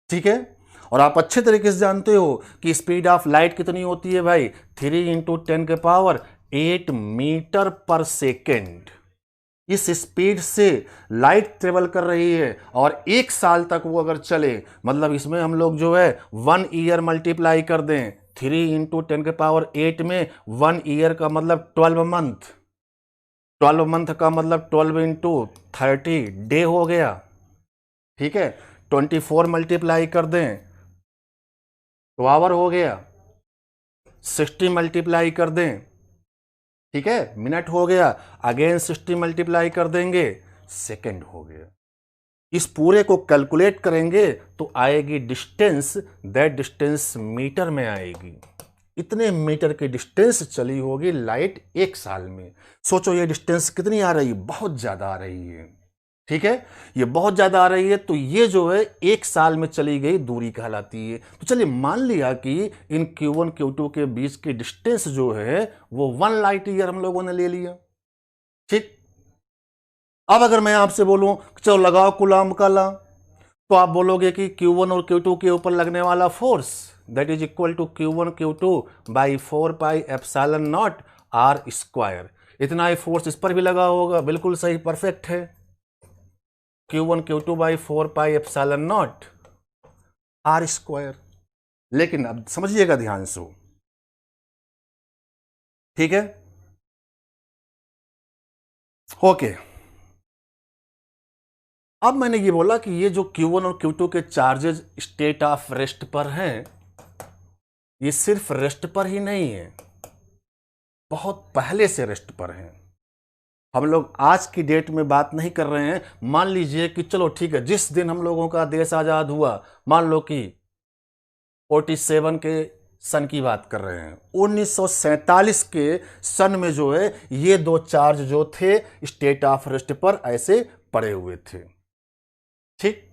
[SPEAKER 1] ठीक है, और आप अच्छे तरीके से जानते हो कि स्पीड ऑफ लाइट कितनी होती है भाई, 3 × 10⁸ मीटर पर सेकेंड। इस स्पीड से लाइट ट्रेवल कर रही है, और एक साल तक वो अगर चले, मतलब इसमें हम लोग जो है 1 ईयर मल्टीप्लाई कर दें, 3 × 10⁸ में 1 ईयर का मतलब 12 मंथ, 12 मंथ का मतलब 12 × 30 डे हो गया। ठीक है, 24 मल्टीप्लाई कर दें तो आवर हो गया, 60 मल्टीप्लाई कर दें, ठीक है, मिनट हो गया, अगेन 60 मल्टीप्लाई कर देंगे, सेकंड हो गया। इस पूरे को कैलकुलेट करेंगे तो आएगी डिस्टेंस, दैट डिस्टेंस मीटर में आएगी। इतने मीटर की डिस्टेंस चली होगी लाइट एक साल में। सोचो ये डिस्टेंस कितनी आ रही है, बहुत ज्यादा आ रही है। ठीक है, ये बहुत ज्यादा आ रही है, तो ये जो है एक साल में चली गई दूरी कहलाती है। तो चलिए मान लिया कि इन Q1 Q2 के बीच की डिस्टेंस जो है वो 1 लाइट ईयर हम लोगों ने ले लिया। ठीक, अब अगर मैं आपसे बोलूं चलो लगाओ कूलम्ब का लॉ, तो आप बोलोगे कि Q1 और Q2 के ऊपर लगने वाला force that is equal to Q1/Q2/4πε0 r square. इतना ही फोर्स इस पर भी लगा होगा, बिल्कुल सही, परफेक्ट है, Q1/Q2/4πε0 r स्क्वायर। लेकिन अब समझिएगा ध्यान से, ठीक है, ओके। अब मैंने ये बोला कि ये जो Q1 और Q2 के चार्जेस स्टेट ऑफ रेस्ट पर हैं, ये सिर्फ रेस्ट पर ही नहीं है, बहुत पहले से रेस्ट पर हैं। हम लोग आज की डेट में बात नहीं कर रहे हैं। मान लीजिए कि चलो ठीक है, जिस दिन हम लोगों का देश आजाद हुआ, मान लो कि 47 के सन की बात कर रहे हैं, 1947 के सन में जो है ये दो चार्ज जो थे स्टेट ऑफ रेस्ट पर ऐसे पड़े हुए थे। ठीक,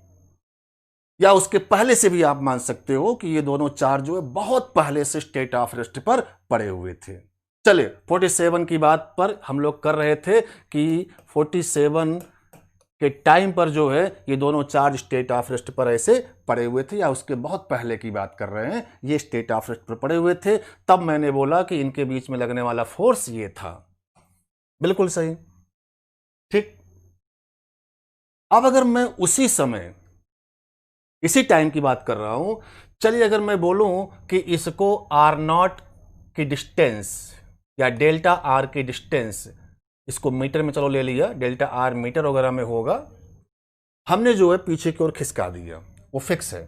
[SPEAKER 1] या उसके पहले से भी आप मान सकते हो कि ये दोनों चार्ज जो है बहुत पहले से स्टेट ऑफ रेस्ट पर पड़े हुए थे। चलिए 47 की बात पर हम लोग कर रहे थे कि 47 के टाइम पर जो है ये दोनों चार्ज स्टेट ऑफ रेस्ट पर ऐसे पड़े हुए थे, या उसके बहुत पहले की बात कर रहे हैं, ये स्टेट ऑफ रेस्ट पर पड़े हुए थे। तब मैंने बोला कि इनके बीच में लगने वाला फोर्स ये था। बिल्कुल सही। ठीक, अब अगर मैं उसी समय इसी टाइम की बात कर रहा हूं, चलिए अगर मैं बोलूं कि इसको आर नॉट की डिस्टेंस या डेल्टा आर की डिस्टेंस, इसको मीटर में चलो ले लिया, डेल्टा आर मीटर वगैरह में होगा, हमने जो है पीछे की ओर खिसका दिया, वो फिक्स है।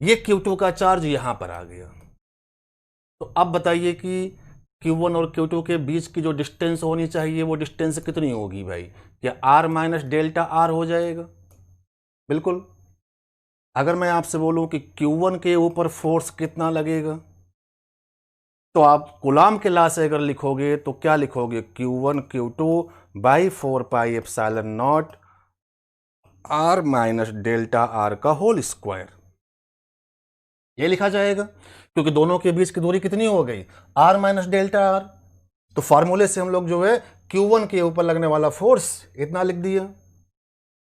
[SPEAKER 1] ये Q2 का चार्ज यहां पर आ गया, तो अब बताइए कि Q1 और Q2 के बीच की जो डिस्टेंस होनी चाहिए वो डिस्टेंस कितनी होगी भाई? क्या R माइनस डेल्टा आर हो जाएगा? बिल्कुल। अगर मैं आपसे बोलूं कि Q1 के ऊपर फोर्स कितना लगेगा, तो आप कूलाम के लॉ से अगर लिखोगे तो क्या लिखोगे? Q1 Q2 by 4 pi epsilon naught R minus delta R का होल स्क्वायर, ये लिखा जाएगा, क्योंकि दोनों के बीच की दूरी कितनी हो गई? R minus delta R. तो फार्मूले से हम लोग जो है Q1 के ऊपर लगने वाला फोर्स इतना लिख दिया,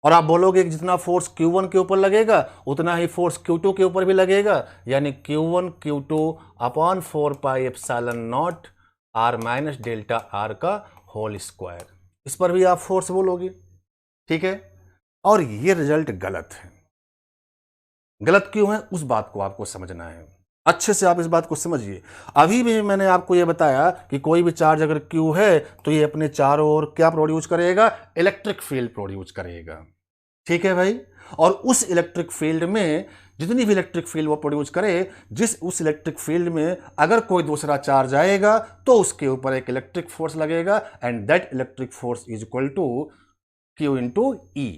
[SPEAKER 1] और आप बोलोगे कि जितना फोर्स Q1 के ऊपर लगेगा उतना ही फोर्स Q2 के ऊपर भी लगेगा, यानी Q1 Q2 upon 4 pi epsilon naught R minus delta R का होल स्क्वायर, इस पर भी आप फोर्स बोलोगे। ठीक है, और ये रिजल्ट गलत है। गलत क्यों है उस बात को आपको समझना है, अच्छे से आप इस बात को समझिए। अभी भी मैंने आपको ये बताया कि कोई भी चार्ज अगर Q है तो ये अपने चारों ओर क्या प्रोड्यूस करेगा? इलेक्ट्रिक फील्ड प्रोड्यूस करेगा। ठीक है भाई, और उस इलेक्ट्रिक फील्ड में जितनी भी इलेक्ट्रिक फील्ड वो प्रोड्यूस करे, उस इलेक्ट्रिक फील्ड में अगर कोई दूसरा चार्ज आएगा तो उसके ऊपर एक इलेक्ट्रिक फोर्स लगेगा, and that electric force is equal to Q into E,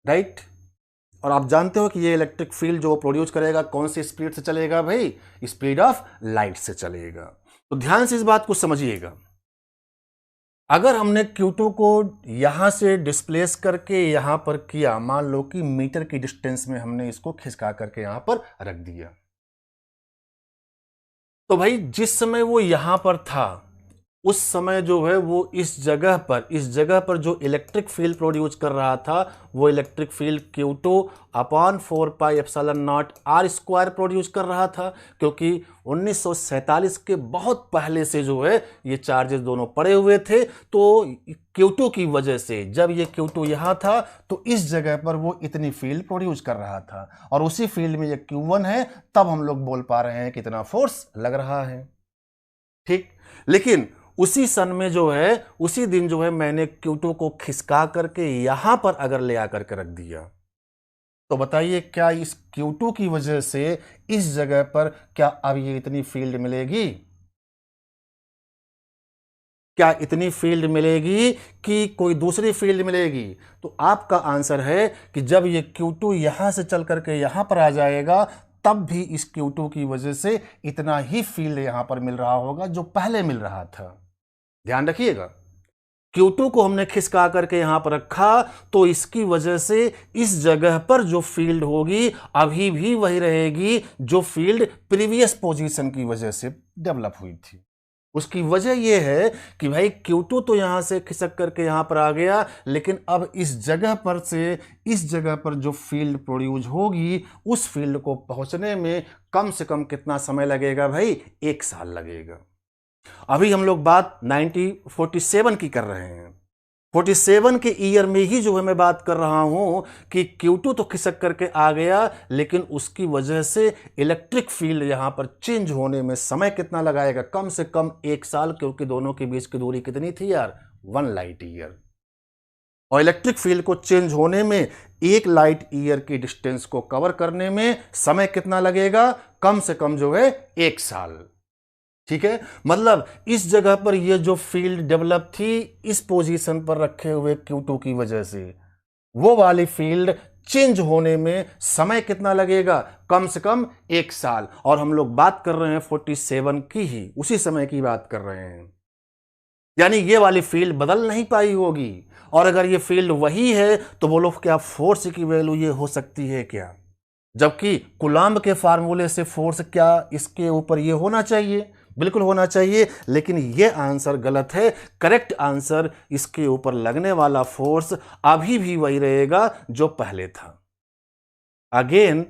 [SPEAKER 1] right. और आप जानते हो कि ये इलेक्ट्रिक फील्ड जो प्रोड्यूस करेगा कौन सी स्पीड से चलेगा भाई? स्पीड ऑफ लाइट से चलेगा। तो ध्यान से इस बात को समझिएगा, अगर हमने Q2 को यहां से डिस्प्लेस करके यहां पर किया, मान लो कि मीटर की डिस्टेंस में हमने इसको खिसका करके यहां पर रख दिया, तो भाई जिस समय वो यहां पर था उस समय जो है वो इस जगह पर जो इलेक्ट्रिक फील्ड प्रोड्यूस कर रहा था वो electric field Q2 upon 4 pi epsilon naught R square produce कर रहा था, क्योंकि 1947 के बहुत पहले से जो है ये चार्जेस दोनों पड़े हुए थे। तो Q2 की वजह से जब ये Q2 यहां था तो इस जगह पर वो इतनी फील्ड प्रोड्यूस कर रहा था, और उसी फील्ड में ये Q1 है, तब हम लोग बोल पा रहे हैं कितना फोर्स लग रहा है। ठीक, लेकिन उसी सन में जो है उसी दिन जो है मैंने Q2 को खिसका करके यहां पर अगर ले आकर के रख दिया, तो बताइए क्या इस Q2 की वजह से इस जगह पर क्या अब ये इतनी फील्ड मिलेगी? क्या इतनी फील्ड मिलेगी कि कोई दूसरी फील्ड मिलेगी? तो आपका आंसर है कि जब ये Q2 यहां से चल करके यहां पर आ जाएगा तब भी इस Q2 की वजह से इतना ही फील्ड यहां पर मिल रहा होगा जो पहले मिल रहा था। ध्यान रखिएगा, Q2 को हमने खिसका करके यहां पर रखा तो इसकी वजह से इस जगह पर जो फील्ड होगी अभी भी वही रहेगी जो फील्ड प्रीवियस पोजीशन की वजह से डेवलप हुई थी। उसकी वजह यह है कि भाई Q2 तो यहां से खिसक करके यहां पर आ गया, लेकिन अब इस जगह पर से इस जगह पर जो फील्ड प्रोड्यूस होगी उस फील्ड को पहुंचने में कम से कम कितना समय लगेगा भाई? 1 साल लगेगा। अभी हम लोग बात 1947 की कर रहे हैं, 47 के ईयर में ही जो है मैं बात कर रहा हूं कि Q2 तो खिसक करके आ गया, लेकिन उसकी वजह से इलेक्ट्रिक फील्ड यहां पर चेंज होने में समय कितना लगाएगा? कम से कम 1 साल, क्योंकि दोनों के बीच की दूरी कितनी थी यार? 1 लाइट ईयर। और इलेक्ट्रिक फील्ड को चेंज होने में 1 लाइट ईयर की डिस्टेंस को कवर करने में समय कितना लगेगा? कम से कम जो है 1 साल। ठीक है, मतलब इस जगह पर ये जो फील्ड डेवलप थी इस पोजीशन पर रखे हुए Q2 की वजह से, वो वाली फील्ड चेंज होने में समय कितना लगेगा? कम से कम 1 साल। और हम लोग बात कर रहे हैं 47 की ही, उसी समय की बात कर रहे हैं। यानी ये वाली फील्ड बदल नहीं पाई होगी। और अगर ये फील्ड वही है तो बोलो क्या फोर्स की वैल्यू ये हो सकती है क्या? जबकि कूलम्ब के फार्मूले से फोर्स क्या इसके ऊपर ये होना चाहिए? बिल्कुल होना चाहिए, लेकिन ये आंसर गलत है। करेक्ट आंसर इसके ऊपर लगने वाला फोर्स अभी भी वही रहेगा जो पहले था। Again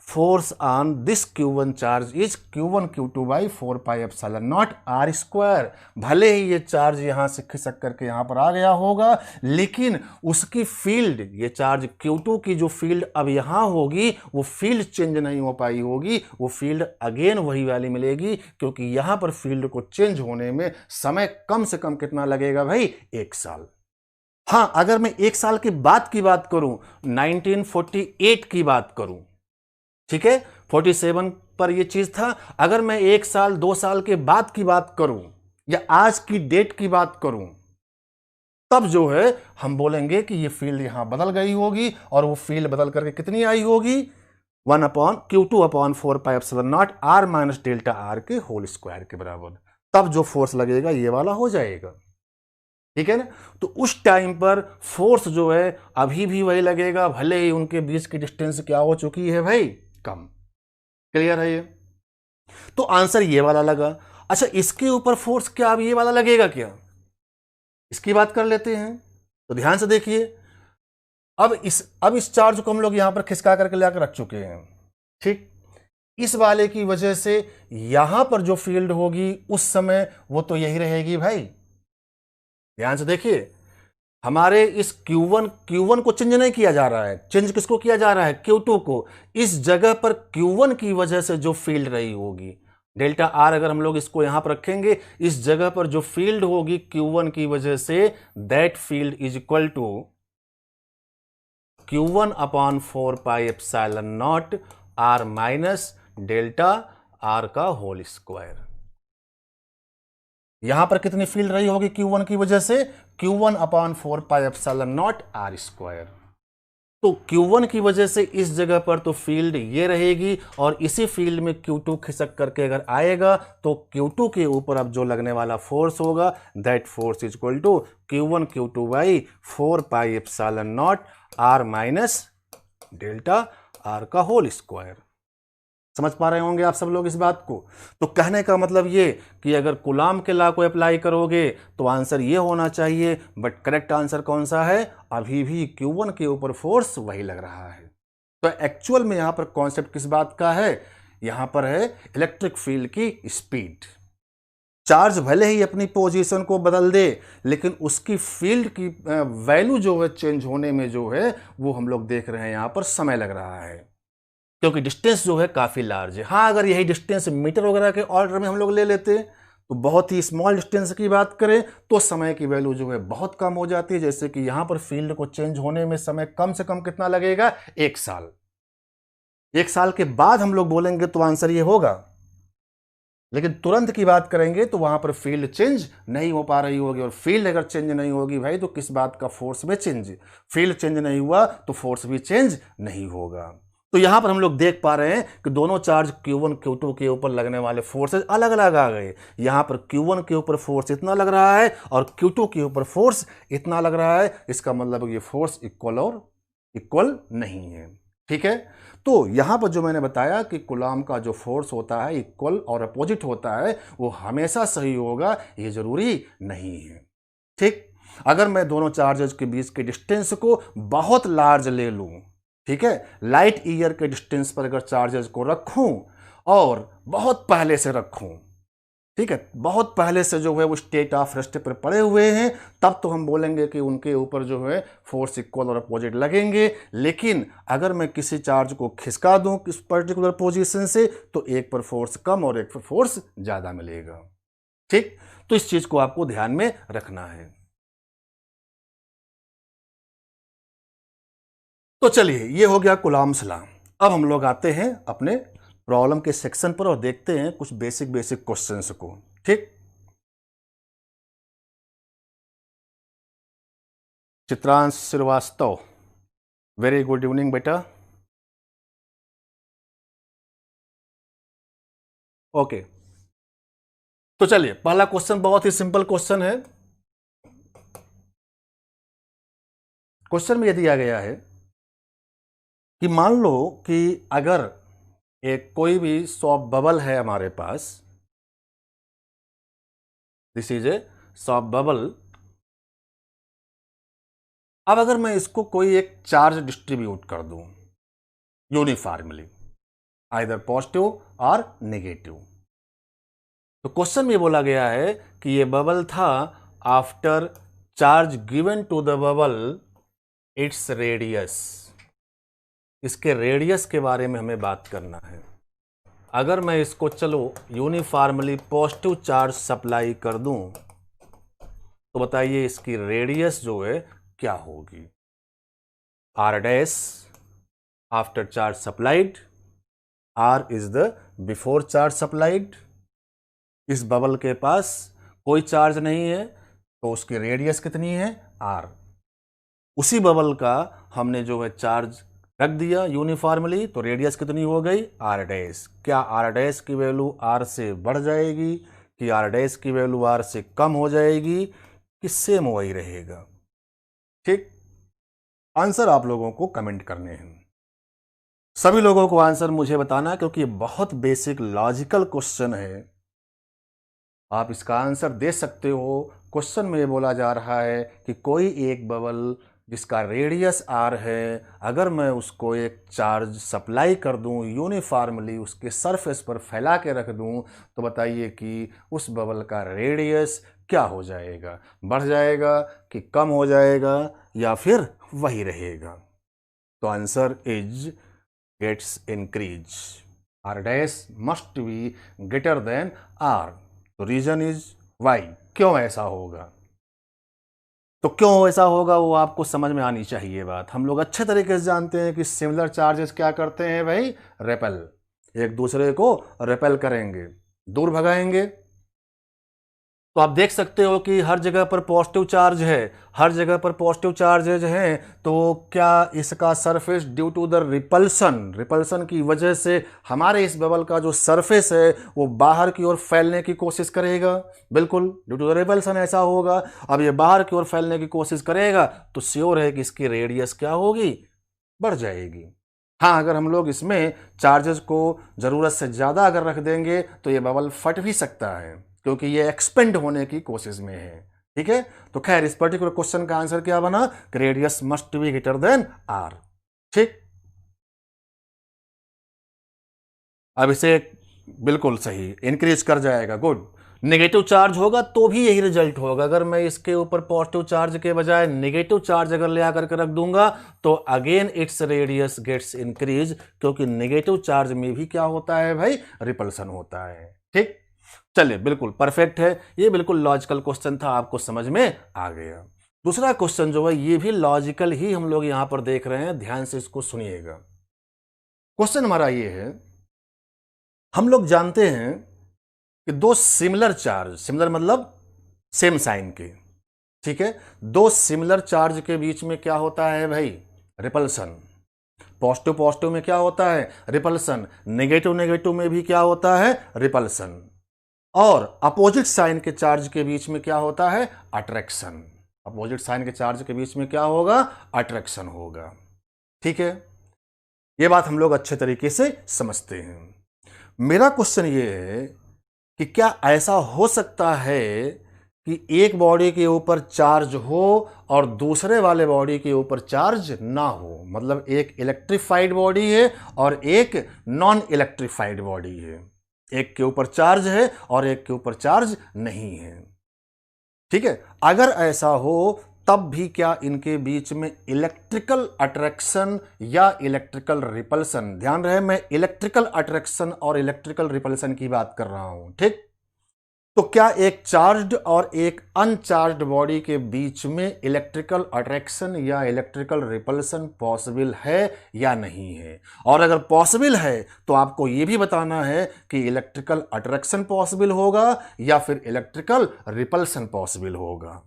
[SPEAKER 1] force on this Q1 charge is Q1 Q2 by 4 pi epsilon naught R square. भले ही ये चार्ज यहां से खिसक करके यहां पर आ गया होगा, लेकिन उसकी फील्ड, ये चार्ज Q2 की जो फील्ड अब यहां होगी वो फील्ड चेंज नहीं हो पाई होगी, वो फील्ड अगेन वही वाली मिलेगी, क्योंकि यहां पर फील्ड को चेंज होने में समय कम से कम कितना लगेगा भाई? 1 साल। हाँ, अगर मैं 1 साल के बाद की बात करूं, 1948 की बात करूं, ठीक है, 47 पर यह चीज था। अगर मैं 1 साल 2 साल के बाद की बात करूं या आज की डेट की बात करूं, तब जो है हम बोलेंगे कि ये फील्ड यहां बदल गई होगी, और वो फील्ड बदल करके कितनी आई होगी? 1/Q2/4 पाई epsilon naught R minus delta R के होल स्क्वायर के बराबर। तब जो फोर्स लगेगा ये वाला हो जाएगा, ठीक है ना? तो उस टाइम पर फोर्स जो है अभी भी वही लगेगा, भले ही उनके बीच की डिस्टेंस क्या हो चुकी है भाई? कम। क्लियर है ये? तो आंसर ये वाला लगा। अच्छा, इसके ऊपर फोर्स क्या अब ये वाला लगेगा क्या? इसकी बात कर लेते हैं। तो ध्यान से देखिए, अब इस चार्ज को हम लोग यहां पर खिसका करके लाकर रख चुके हैं, ठीक। इस वाले की वजह से यहां पर जो फील्ड होगी उस समय वो तो यही रहेगी भाई। ध्यान से देखिए, हमारे इस Q1 को चेंज नहीं किया जा रहा है। चेंज किसको किया जा रहा है? Q2 को। इस जगह पर Q1 की वजह से जो फील्ड रही होगी, डेल्टा आर अगर हम लोग इसको यहां पर रखेंगे, इस जगह पर जो फील्ड होगी Q1 की वजह से, that field is equal to Q1/4 pi epsilon naught R minus delta R का होल स्क्वायर। यहां पर कितनी फील्ड रही होगी Q1 की वजह से? Q1/4 pi epsilon naught R square. तो Q1 की वजह से इस जगह पर तो फील्ड ये रहेगी, और इसी फील्ड में Q2 खिसक करके अगर आएगा तो Q2 के ऊपर अब जो लगने वाला फोर्स होगा, that force is equal to Q1 Q2 by 4 pi epsilon naught R minus delta R का होल स्क्वायर। समझ पा रहे होंगे आप सब लोग इस बात को? तो कहने का मतलब ये कि अगर कूलम्ब के लॉ को अप्लाई करोगे तो आंसर ये होना चाहिए, बट करेक्ट आंसर कौन सा है? अभी भी Q1 के ऊपर फोर्स वही लग रहा है। तो एक्चुअल में यहां पर कॉन्सेप्ट किस बात का है? यहां पर है इलेक्ट्रिक फील्ड की स्पीड। चार्ज भले ही अपनी पोजीशन को बदल दे, लेकिन उसकी फील्ड की वैल्यू जो है चेंज होने में जो है वो हम लोग देख रहे हैं यहां पर समय लग रहा है, क्योंकि डिस्टेंस जो है काफी लार्ज है। हाँ, अगर यही डिस्टेंस मीटर वगैरह के ऑर्डर में हम लोग ले लेते तो बहुत ही स्मॉल डिस्टेंस की बात करें तो समय की वैल्यू जो है बहुत कम हो जाती है। जैसे कि यहां पर फील्ड को चेंज होने में समय कम से कम कितना लगेगा? 1 साल। 1 साल के बाद हम लोग बोलेंगे तो आंसर ये होगा, लेकिन तुरंत की बात करेंगे तो वहां पर फील्ड चेंज नहीं हो पा रही होगी, और फील्ड अगर चेंज नहीं होगी भाई तो किस बात का फोर्स में चेंज? फील्ड चेंज नहीं हुआ तो फोर्स भी चेंज नहीं होगा। तो यहां पर हम लोग देख पा रहे हैं कि दोनों चार्ज Q1 Q2 के ऊपर लगने वाले फोर्सेज अलग अलग आ गए। यहां पर Q1 के ऊपर फोर्स इतना लग रहा है और Q2 के ऊपर फोर्स इतना लग रहा है। इसका मतलब ये फोर्स इक्वल और इक्वल नहीं है, ठीक है। तो यहां पर जो मैंने बताया कि कूलम्ब का जो फोर्स होता है इक्वल और अपोजिट होता है, वो हमेशा सही होगा ये जरूरी नहीं है, ठीक। अगर मैं दोनों चार्जेस के बीच के डिस्टेंस को बहुत लार्ज ले लूं, ठीक है, लाइट ईयर के डिस्टेंस पर अगर चार्जेस को रखूं और बहुत पहले से रखूं, ठीक है, बहुत पहले से जो है वो स्टेट ऑफ रेस्ट पर पड़े हुए हैं, तब तो हम बोलेंगे कि उनके ऊपर जो है फोर्स इक्वल और अपोजिट लगेंगे। लेकिन अगर मैं किसी चार्ज को खिसका दूं किस पर्टिकुलर पोजीशन से, तो एक पर फोर्स कम और एक पर फोर्स ज्यादा मिलेगा, ठीक। तो इस चीज को आपको ध्यान में रखना है। तो चलिए, ये हो गया कूलम्ब्स लॉ। अब हम लोग आते हैं अपने प्रॉब्लम के सेक्शन पर और देखते हैं कुछ बेसिक क्वेश्चंस को, ठीक। Chitransh Srivastava, very good evening बेटा। ओके, तो चलिए पहला क्वेश्चन बहुत ही सिंपल क्वेश्चन है। क्वेश्चन में यह दिया गया है कि मान लो कि अगर एक कोई भी सॉफ्ट बबल है हमारे पास, this is a soft bubble. अब अगर मैं इसको कोई एक चार्ज डिस्ट्रीब्यूट कर दूं यूनिफॉर्मली, आइदर पॉजिटिव और नेगेटिव, तो क्वेश्चन में बोला गया है कि ये बबल था after charge given to the bubble its radius. इसके रेडियस के बारे में हमें बात करना है। अगर मैं इसको चलो यूनिफॉर्मली पॉजिटिव चार्ज सप्लाई कर दूं तो बताइए इसकी रेडियस जो है क्या होगी। R dash after charge supplied, R is the before charge supplied. इस बबल के पास कोई चार्ज नहीं है तो उसकी रेडियस कितनी है, आर। उसी बबल का हमने जो है चार्ज रख दिया यूनिफॉर्मली, तो रेडियस कितनी हो गई, आर डैश। क्या आर डैश की वैल्यू आर से बढ़ जाएगी कि आर डैश की वैल्यू आर से कम हो जाएगी कि सेम वही रहेगा? ठीक, आंसर आप लोगों को कमेंट करने हैं। सभी लोगों को आंसर मुझे बताना, क्योंकि ये बहुत बेसिक लॉजिकल क्वेश्चन है। आप इसका आंसर दे सकते हो। क्वेश्चन में ये बोला जा रहा है कि कोई एक बबल जिसका रेडियस आर है, अगर मैं उसको एक चार्ज सप्लाई कर दूं यूनिफॉर्मली, उसके सरफेस पर फैला के रख दूं, तो बताइए कि उस बबल का रेडियस क्या हो जाएगा, बढ़ जाएगा कि कम हो जाएगा या फिर वही रहेगा? तो answer is gets increase. R dash must be greater than R. तो रीजन इज वाई। क्यों ऐसा होगा? तो क्यों ऐसा होगा वो आपको समझ में आनी चाहिए बात। हम लोग अच्छे तरीके से जानते हैं कि सिमिलर चार्जेस क्या करते हैं भाई, रेपेल, एक दूसरे को रेपेल करेंगे, दूर भगाएंगे। तो आप देख सकते हो कि हर जगह पर पॉजिटिव चार्ज है, हर जगह पर पॉजिटिव चार्जेज हैं, तो क्या इसका surface due to the repulsion की वजह से हमारे इस बबल का जो सरफेस है वो बाहर की ओर फैलने की कोशिश करेगा? बिल्कुल, ड्यू टू द रिपल्सन ऐसा होगा। अब ये बाहर की ओर फैलने की कोशिश करेगा तो श्योर है कि इसकी रेडियस क्या होगी, बढ़ जाएगी। हाँ, अगर हम लोग इसमें चार्जेस को जरूरत से ज़्यादा अगर रख देंगे तो ये बबल फट भी सकता है, क्योंकि ये एक्सपेंड होने की कोशिश में है। ठीक है, तो खैर इस पर्टिकुलर क्वेश्चन का आंसर क्या बना, radius must be greater than R. ठीक, अब इसे बिल्कुल सही इंक्रीज कर जाएगा, गुड। नेगेटिव चार्ज होगा तो भी यही रिजल्ट होगा। अगर मैं इसके ऊपर पॉजिटिव चार्ज के बजाय नेगेटिव चार्ज अगर ले आकर के रख दूंगा तो again its radius gets increase, क्योंकि नेगेटिव चार्ज में भी क्या होता है भाई, रिपल्सन होता है। ठीक, चलिए बिल्कुल परफेक्ट है, ये बिल्कुल लॉजिकल क्वेश्चन था, आपको समझ में आ गया। दूसरा क्वेश्चन जो है ये भी लॉजिकल ही हम लोग यहां पर देख रहे हैं, ध्यान से इसको सुनिएगा। क्वेश्चन हमारा ये है, हम लोग जानते हैं कि दो सिमिलर चार्ज, सिमिलर मतलब सेम साइन के, ठीक है, दो सिमिलर चार्ज के बीच में क्या होता है भाई, रिपल्सन। पॉजिटिव पॉजिटिव में क्या होता है, रिपल्सन। नेगेटिव नेगेटिव में भी क्या होता है, रिपल्सन। और अपोजिट साइन के चार्ज के बीच में क्या होता है, अट्रैक्शन। अपोजिट साइन के चार्ज के बीच में क्या होगा, अट्रैक्शन होगा। ठीक है, ये बात हम लोग अच्छे तरीके से समझते हैं। मेरा क्वेश्चन ये है कि क्या ऐसा हो सकता है कि एक बॉडी के ऊपर चार्ज हो और दूसरे वाले बॉडी के ऊपर चार्ज ना हो? मतलब एक इलेक्ट्रिफाइड बॉडी है और एक नॉन इलेक्ट्रिफाइड बॉडी है, एक के ऊपर चार्ज है और एक के ऊपर चार्ज नहीं है। ठीक है, अगर ऐसा हो तब भी क्या इनके बीच में इलेक्ट्रिकल अट्रैक्शन या इलेक्ट्रिकल रिपल्सन, ध्यान रहे मैं इलेक्ट्रिकल अट्रैक्शन और इलेक्ट्रिकल रिपल्सन की बात कर रहा हूं। ठीक, तो क्या एक चार्ज्ड और एक अनचार्ज्ड बॉडी के बीच में इलेक्ट्रिकल अट्रैक्शन या इलेक्ट्रिकल रिपल्सन पॉसिबल है या नहीं है? और अगर पॉसिबल है तो आपको यह भी बताना है कि इलेक्ट्रिकल अट्रैक्शन पॉसिबल होगा या फिर इलेक्ट्रिकल रिपल्सन पॉसिबल होगा।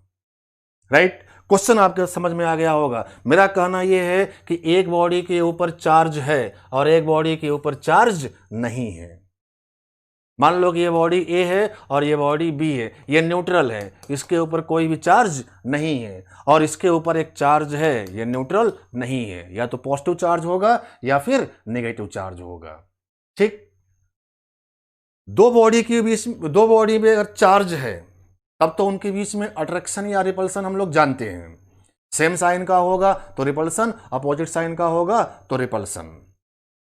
[SPEAKER 1] राइट, क्वेश्चन आपके समझ में आ गया होगा। मेरा कहना यह है कि एक बॉडी के ऊपर चार्ज है और एक बॉडी के ऊपर चार्ज नहीं है। मान लो कि ये बॉडी ए है और ये बॉडी बी है, ये न्यूट्रल है, इसके ऊपर कोई भी चार्ज नहीं है, और इसके ऊपर एक चार्ज है, ये न्यूट्रल नहीं है, या तो पॉजिटिव चार्ज होगा या फिर नेगेटिव चार्ज होगा। ठीक, दो बॉडी में अगर चार्ज है तब तो उनके बीच में अट्रैक्शन या रिपल्सन हम लोग जानते हैं। सेम साइन का होगा तो रिपल्सन, अपोजिट साइन का होगा तो रिपल्सन।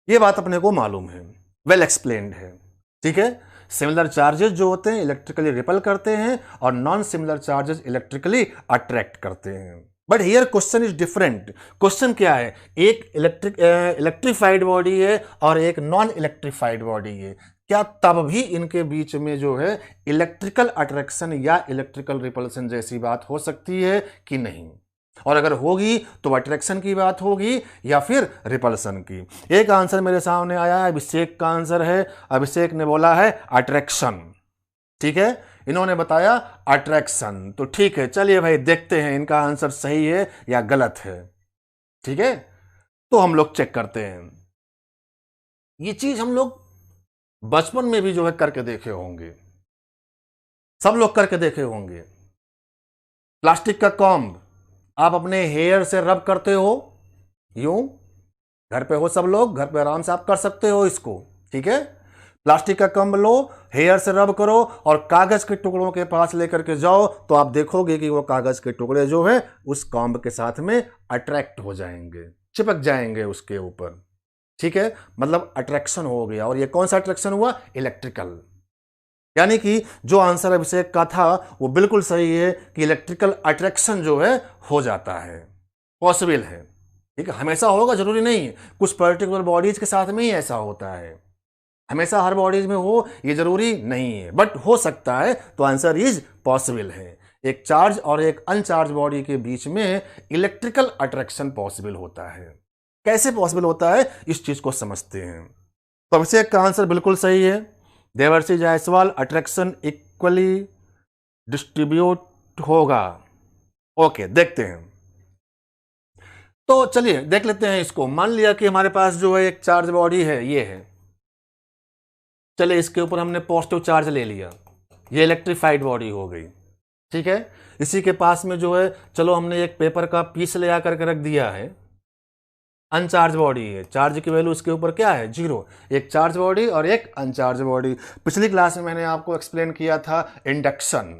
[SPEAKER 1] ये बात अपने को मालूम है, वेल एक्सप्लेन्ड है। ठीक है, सिमिलर चार्जेस जो होते हैं इलेक्ट्रिकली रिपल करते हैं और non similar charges electrically attract करते हैं। But here question is different. Question क्या है, एक इलेक्ट्रीफाइड बॉडी है और एक नॉन इलेक्ट्रीफाइड बॉडी है, क्या तब भी इनके बीच में जो है इलेक्ट्रिकल अट्रैक्शन या इलेक्ट्रिकल रिपल्सन जैसी बात हो सकती है कि नहीं? और अगर होगी तो अट्रैक्शन की बात होगी या फिर रिपल्सन की। एक आंसर मेरे सामने आया है, अभिषेक का आंसर है। अभिषेक ने बोला है अट्रैक्शन। ठीक है, इन्होंने बताया अट्रैक्शन। तो ठीक है, चलिए भाई देखते हैं इनका आंसर सही है या गलत है। ठीक है, तो हम लोग चेक करते हैं। ये चीज हम लोग बचपन में भी जो है करके देखे होंगे, सब लोग करके देखे होंगे। प्लास्टिक का कॉम्ब आप अपने हेयर से रब करते हो, यूं, घर पे हो सब लोग, घर पे आराम से आप कर सकते हो इसको। ठीक है, प्लास्टिक का कॉम्ब लो, हेयर से रब करो और कागज के टुकड़ों के पास लेकर के जाओ तो आप देखोगे कि वो कागज के टुकड़े जो है उस कॉम्ब के साथ में अट्रैक्ट हो जाएंगे, चिपक जाएंगे उसके ऊपर। ठीक है, मतलब अट्रैक्शन हो गया। और ये कौन सा अट्रैक्शन हुआ? इलेक्ट्रिकल। यानी कि जो आंसर अभिषेक का था वो बिल्कुल सही है कि इलेक्ट्रिकल अट्रैक्शन जो है हो जाता है, पॉसिबल है। ठीक है, हमेशा होगा जरूरी नहीं है, कुछ पर्टिकुलर बॉडीज के साथ में ही ऐसा होता है, हमेशा हर बॉडीज में हो ये जरूरी नहीं है, बट हो सकता है। तो आंसर इज पॉसिबल है। एक चार्ज और एक अनचार्ज बॉडी के बीच में इलेक्ट्रिकल अट्रैक्शन पॉसिबल होता है। कैसे पॉसिबल होता है इस चीज को समझते हैं। तो अभिषेक का आंसर बिल्कुल सही है। देवर्षि जायसवाल, अट्रैक्शन इक्वली डिस्ट्रीब्यूट होगा। ओके, देखते हैं। तो चलिए देख लेते हैं इसको। मान लिया कि हमारे पास जो है एक चार्ज बॉडी है, ये है। चलिए इसके ऊपर हमने पॉजिटिव चार्ज ले लिया, ये इलेक्ट्रीफाइड बॉडी हो गई। ठीक है, इसी के पास में जो है चलो हमने एक पेपर का पीस ले आकर के रख दिया है, अनचार्ज बॉडी है, चार्ज की वैल्यू इसके ऊपर क्या है? 0। एक चार्ज बॉडी और एक अनचार्ज बॉडी। पिछली क्लास में मैंने आपको एक्सप्लेन किया था इंडक्शन,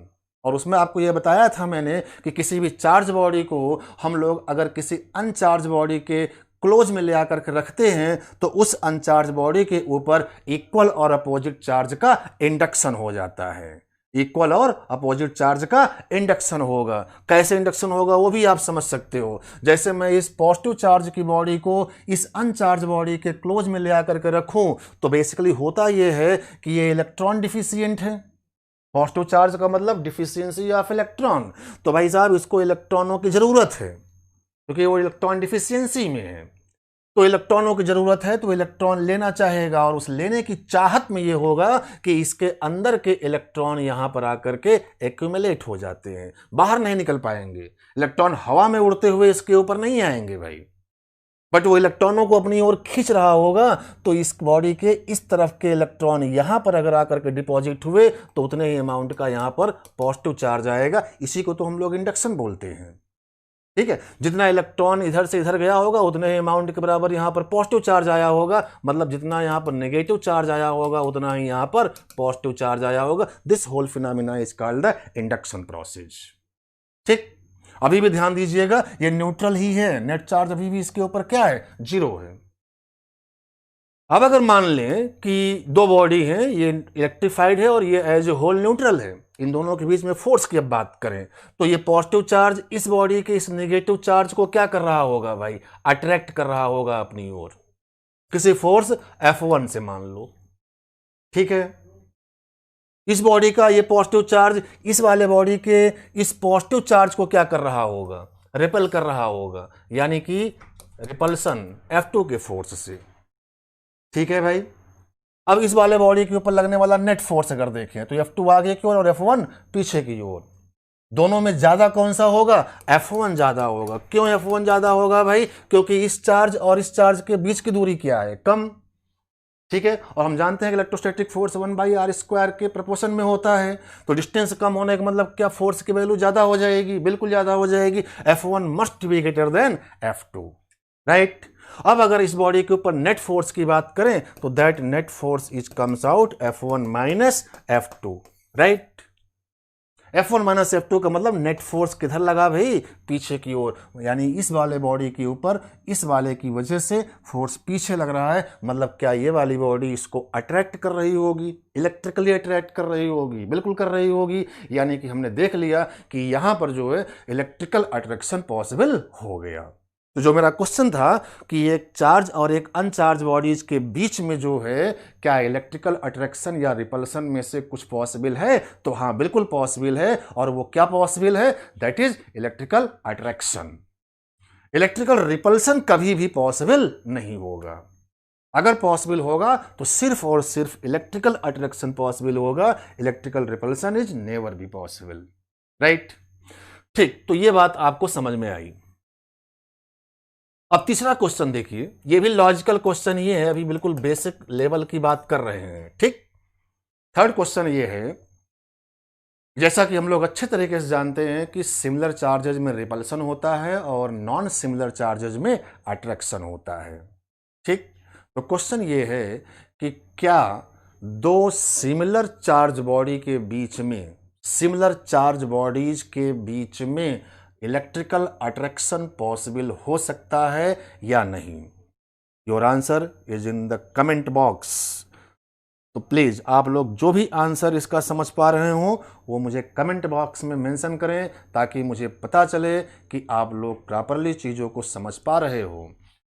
[SPEAKER 1] और उसमें आपको यह बताया था मैंने कि किसी भी चार्ज बॉडी को हम लोग अगर किसी अनचार्ज बॉडी के क्लोज में ले आकर के रखते हैं तो उस अनचार्ज बॉडी के ऊपर इक्वल और अपोजिट चार्ज का इंडक्शन हो जाता है। इक्वल और अपोजिट चार्ज का इंडक्शन होगा। कैसे इंडक्शन होगा वो भी आप समझ सकते हो। जैसे मैं इस पॉजिटिव चार्ज की बॉडी को इस अनचार्ज बॉडी के क्लोज में ले आकर के रखूं तो बेसिकली होता यह है कि ये इलेक्ट्रॉन डिफिशियंट है। पॉजिटिव चार्ज का मतलब डिफिशियंसी ऑफ इलेक्ट्रॉन। तो भाई साहब इसको इलेक्ट्रॉनों की जरूरत है क्योंकि वो इलेक्ट्रॉन डिफिशियंसी में है। तो इलेक्ट्रॉनों की जरूरत है तो इलेक्ट्रॉन लेना चाहेगा, और उस लेने की चाहत में ये होगा कि इसके अंदर के इलेक्ट्रॉन यहां पर आकर के एक्यूमुलेट हो जाते हैं, बाहर नहीं निकल पाएंगे। इलेक्ट्रॉन हवा में उड़ते हुए इसके ऊपर नहीं आएंगे भाई, बट वो इलेक्ट्रॉनों को अपनी ओर खींच रहा होगा। तो इस बॉडी के इस तरफ के इलेक्ट्रॉन यहां पर अगर आकर के डिपॉजिट हुए तो उतने ही अमाउंट का यहां पर पॉजिटिव चार्ज आएगा। इसी को तो हम लोग इंडक्शन बोलते हैं। ठीक है, जितना इलेक्ट्रॉन इधर से इधर गया होगा उतने ही अमाउंट के बराबर यहां पर पॉजिटिव चार्ज आया होगा, मतलब जितना यहां पर नेगेटिव चार्ज आया होगा उतना ही यहां पर पॉजिटिव चार्ज आया होगा। This whole phenomena is called the induction process. ठीक, अभी भी ध्यान दीजिएगा ये न्यूट्रल ही है, नेट चार्ज अभी भी इसके ऊपर क्या है? 0 है। अब अगर मान लें कि दो बॉडी हैं, ये इलेक्ट्रीफाइड है और ये एज ए होल न्यूट्रल है, इन दोनों के बीच में फोर्स की अब बात करें तो ये पॉजिटिव चार्ज इस बॉडी के इस नेगेटिव चार्ज को क्या कर रहा होगा भाई? अट्रैक्ट कर रहा होगा अपनी ओर, किसी फोर्स F1 से मान लो। ठीक है, इस बॉडी का ये पॉजिटिव चार्ज इस वाले बॉडी के इस पॉजिटिव चार्ज को क्या कर रहा होगा? रिपेल कर रहा होगा, यानी कि रिपल्सन F2 के फोर्स से। ठीक है भाई, अब इस वाले बॉडी के ऊपर लगने वाला नेट फोर्स अगर देखें तो F2 आगे की ओर और F1 पीछे की ओर। दोनों में ज्यादा कौन सा होगा? F1 ज्यादा होगा। क्यों F1 ज्यादा होगा भाई? क्योंकि इस चार्ज और इस चार्ज के बीच की दूरी क्या है? कम। ठीक है, और हम जानते हैं कि इलेक्ट्रोस्टैटिक फोर्स 1/r² के प्रोपोर्शन में होता है, तो डिस्टेंस कम होने का मतलब क्या? फोर्स की वैल्यू ज्यादा हो जाएगी, बिल्कुल ज्यादा हो जाएगी। F1 must be greater then F2, right. अब अगर इस बॉडी के ऊपर नेट फोर्स की बात करें तो that net force is comes out F1 minus F2, right. F1 minus F2 का मतलब नेट फोर्स किधर लगा भाई? पीछे की ओर, यानी इस वाले बॉडी के ऊपर इस वाले की वजह से फोर्स पीछे लग रहा है। मतलब क्या ये वाली बॉडी इसको अट्रैक्ट कर रही होगी, इलेक्ट्रिकली अट्रैक्ट कर रही होगी? बिल्कुल कर रही होगी। यानी कि हमने देख लिया कि यहां पर जो है इलेक्ट्रिकल अट्रैक्शन पॉसिबल हो गया। तो जो मेरा क्वेश्चन था कि एक चार्ज और एक अनचार्ज बॉडीज के बीच में जो है क्या इलेक्ट्रिकल अट्रैक्शन या रिपल्सन में से कुछ पॉसिबल है? तो हाँ, बिल्कुल पॉसिबल है। और वो क्या पॉसिबल है? That is electrical attraction. Electrical repulsion कभी भी पॉसिबल नहीं होगा। अगर पॉसिबल होगा तो सिर्फ और सिर्फ इलेक्ट्रिकल अट्रैक्शन पॉसिबल होगा। Electrical repulsion is never be possible, right. ठीक, तो ये बात आपको समझ में आई। अब तीसरा क्वेश्चन देखिए, ये भी लॉजिकल क्वेश्चन ही है, अभी बिल्कुल बेसिक लेवल की बात कर रहे हैं, ठीक। थर्ड क्वेश्चन ये है, जैसा कि हम लोग अच्छे तरीके से जानते हैं कि सिमिलर चार्जेज में रिपल्सन होता है और नॉन सिमिलर चार्जेज में अट्रैक्शन होता है, ठीक। तो क्वेश्चन ये है कि क्या दो सिमिलर चार्ज बॉडी के बीच में, सिमिलर चार्ज बॉडीज के बीच में इलेक्ट्रिकल अट्रैक्शन पॉसिबल हो सकता है या नहीं? Your answer is in the comment box. तो प्लीज आप लोग जो भी आंसर इसका समझ पा रहे हो वो मुझे कमेंट बॉक्स में मेंशन करें, ताकि मुझे पता चले कि आप लोग प्रॉपरली चीजों को समझ पा रहे हो।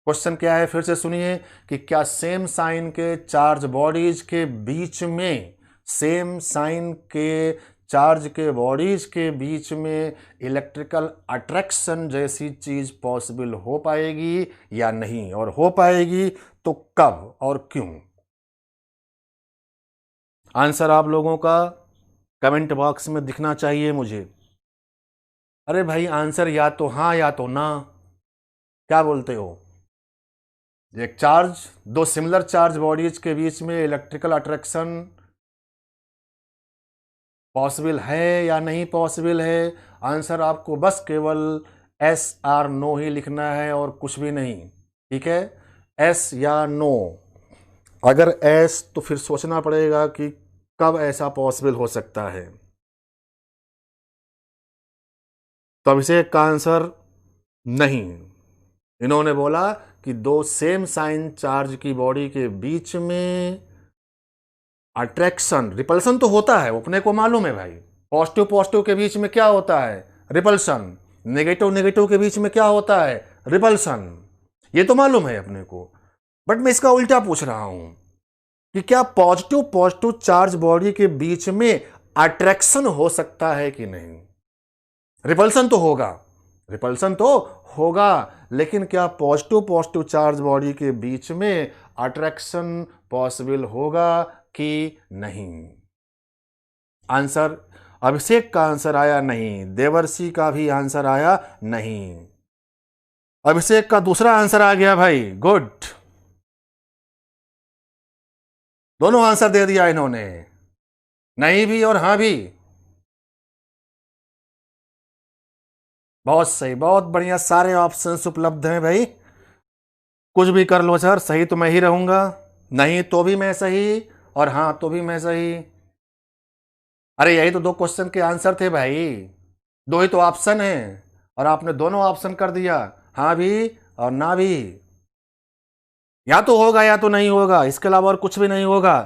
[SPEAKER 1] क्वेश्चन क्या है, फिर से सुनिए कि क्या सेम साइन के चार्ज बॉडीज के बीच में, सेम साइन के चार्ज के बॉडीज के बीच में इलेक्ट्रिकल अट्रैक्शन जैसी चीज पॉसिबल हो पाएगी या नहीं? और हो पाएगी तो कब और क्यों? आंसर आप लोगों का कमेंट बॉक्स में दिखना चाहिए मुझे। अरे भाई, आंसर या तो हाँ या तो ना, क्या बोलते हो? एक चार्ज, दो सिमिलर चार्ज बॉडीज के बीच में इलेक्ट्रिकल अट्रैक्शन पॉसिबल है या नहीं पॉसिबल है? आंसर आपको बस केवल एस आर नो ही लिखना है और कुछ भी नहीं, ठीक है। एस या नो। अगर एस तो फिर सोचना पड़ेगा कि कब ऐसा पॉसिबल हो सकता है। तो अभिषेक का आंसर नहीं। इन्होंने बोला कि दो सेम साइन चार्ज की बॉडी के बीच में अट्रैक्शन, रिपल्सन तो होता है, अपने को मालूम है भाई। पॉजिटिव पॉजिटिव के बीच में क्या होता है? रिपल्सन। नेगेटिव नेगेटिव के बीच में क्या होता है? रिपल्सन। ये तो मालूम है अपने को। बट मैं इसका उल्टा पूछ रहा हूं कि क्या पॉजिटिव पॉजिटिव चार्ज बॉडी के बीच में अट्रैक्शन हो सकता है कि नहीं? रिपल्सन तो होगा, रिपल्सन तो होगा, लेकिन क्या पॉजिटिव पॉजिटिव चार्ज बॉडी के बीच में अट्रैक्शन पॉसिबल होगा कि नहीं? आंसर, अभिषेक का आंसर आया नहीं, देवर्षि का भी आंसर आया नहीं, अभिषेक का दूसरा आंसर आ गया भाई, गुड। दोनों आंसर दे दिया इन्होंने, नहीं भी और हां भी। बहुत सही, बहुत बढ़िया, सारे ऑप्शंस उपलब्ध हैं भाई। कुछ भी कर लो सर, सही तो मैं ही रहूंगा, नहीं तो भी मैं सही, और हां तो भी मैं सही। अरे यही तो दो क्वेश्चन के आंसर थे भाई, दो ही तो ऑप्शन है, और आपने दोनों ऑप्शन कर दिया, हाँ भी और ना भी। या तो होगा या तो नहीं होगा, इसके अलावा और कुछ भी नहीं होगा।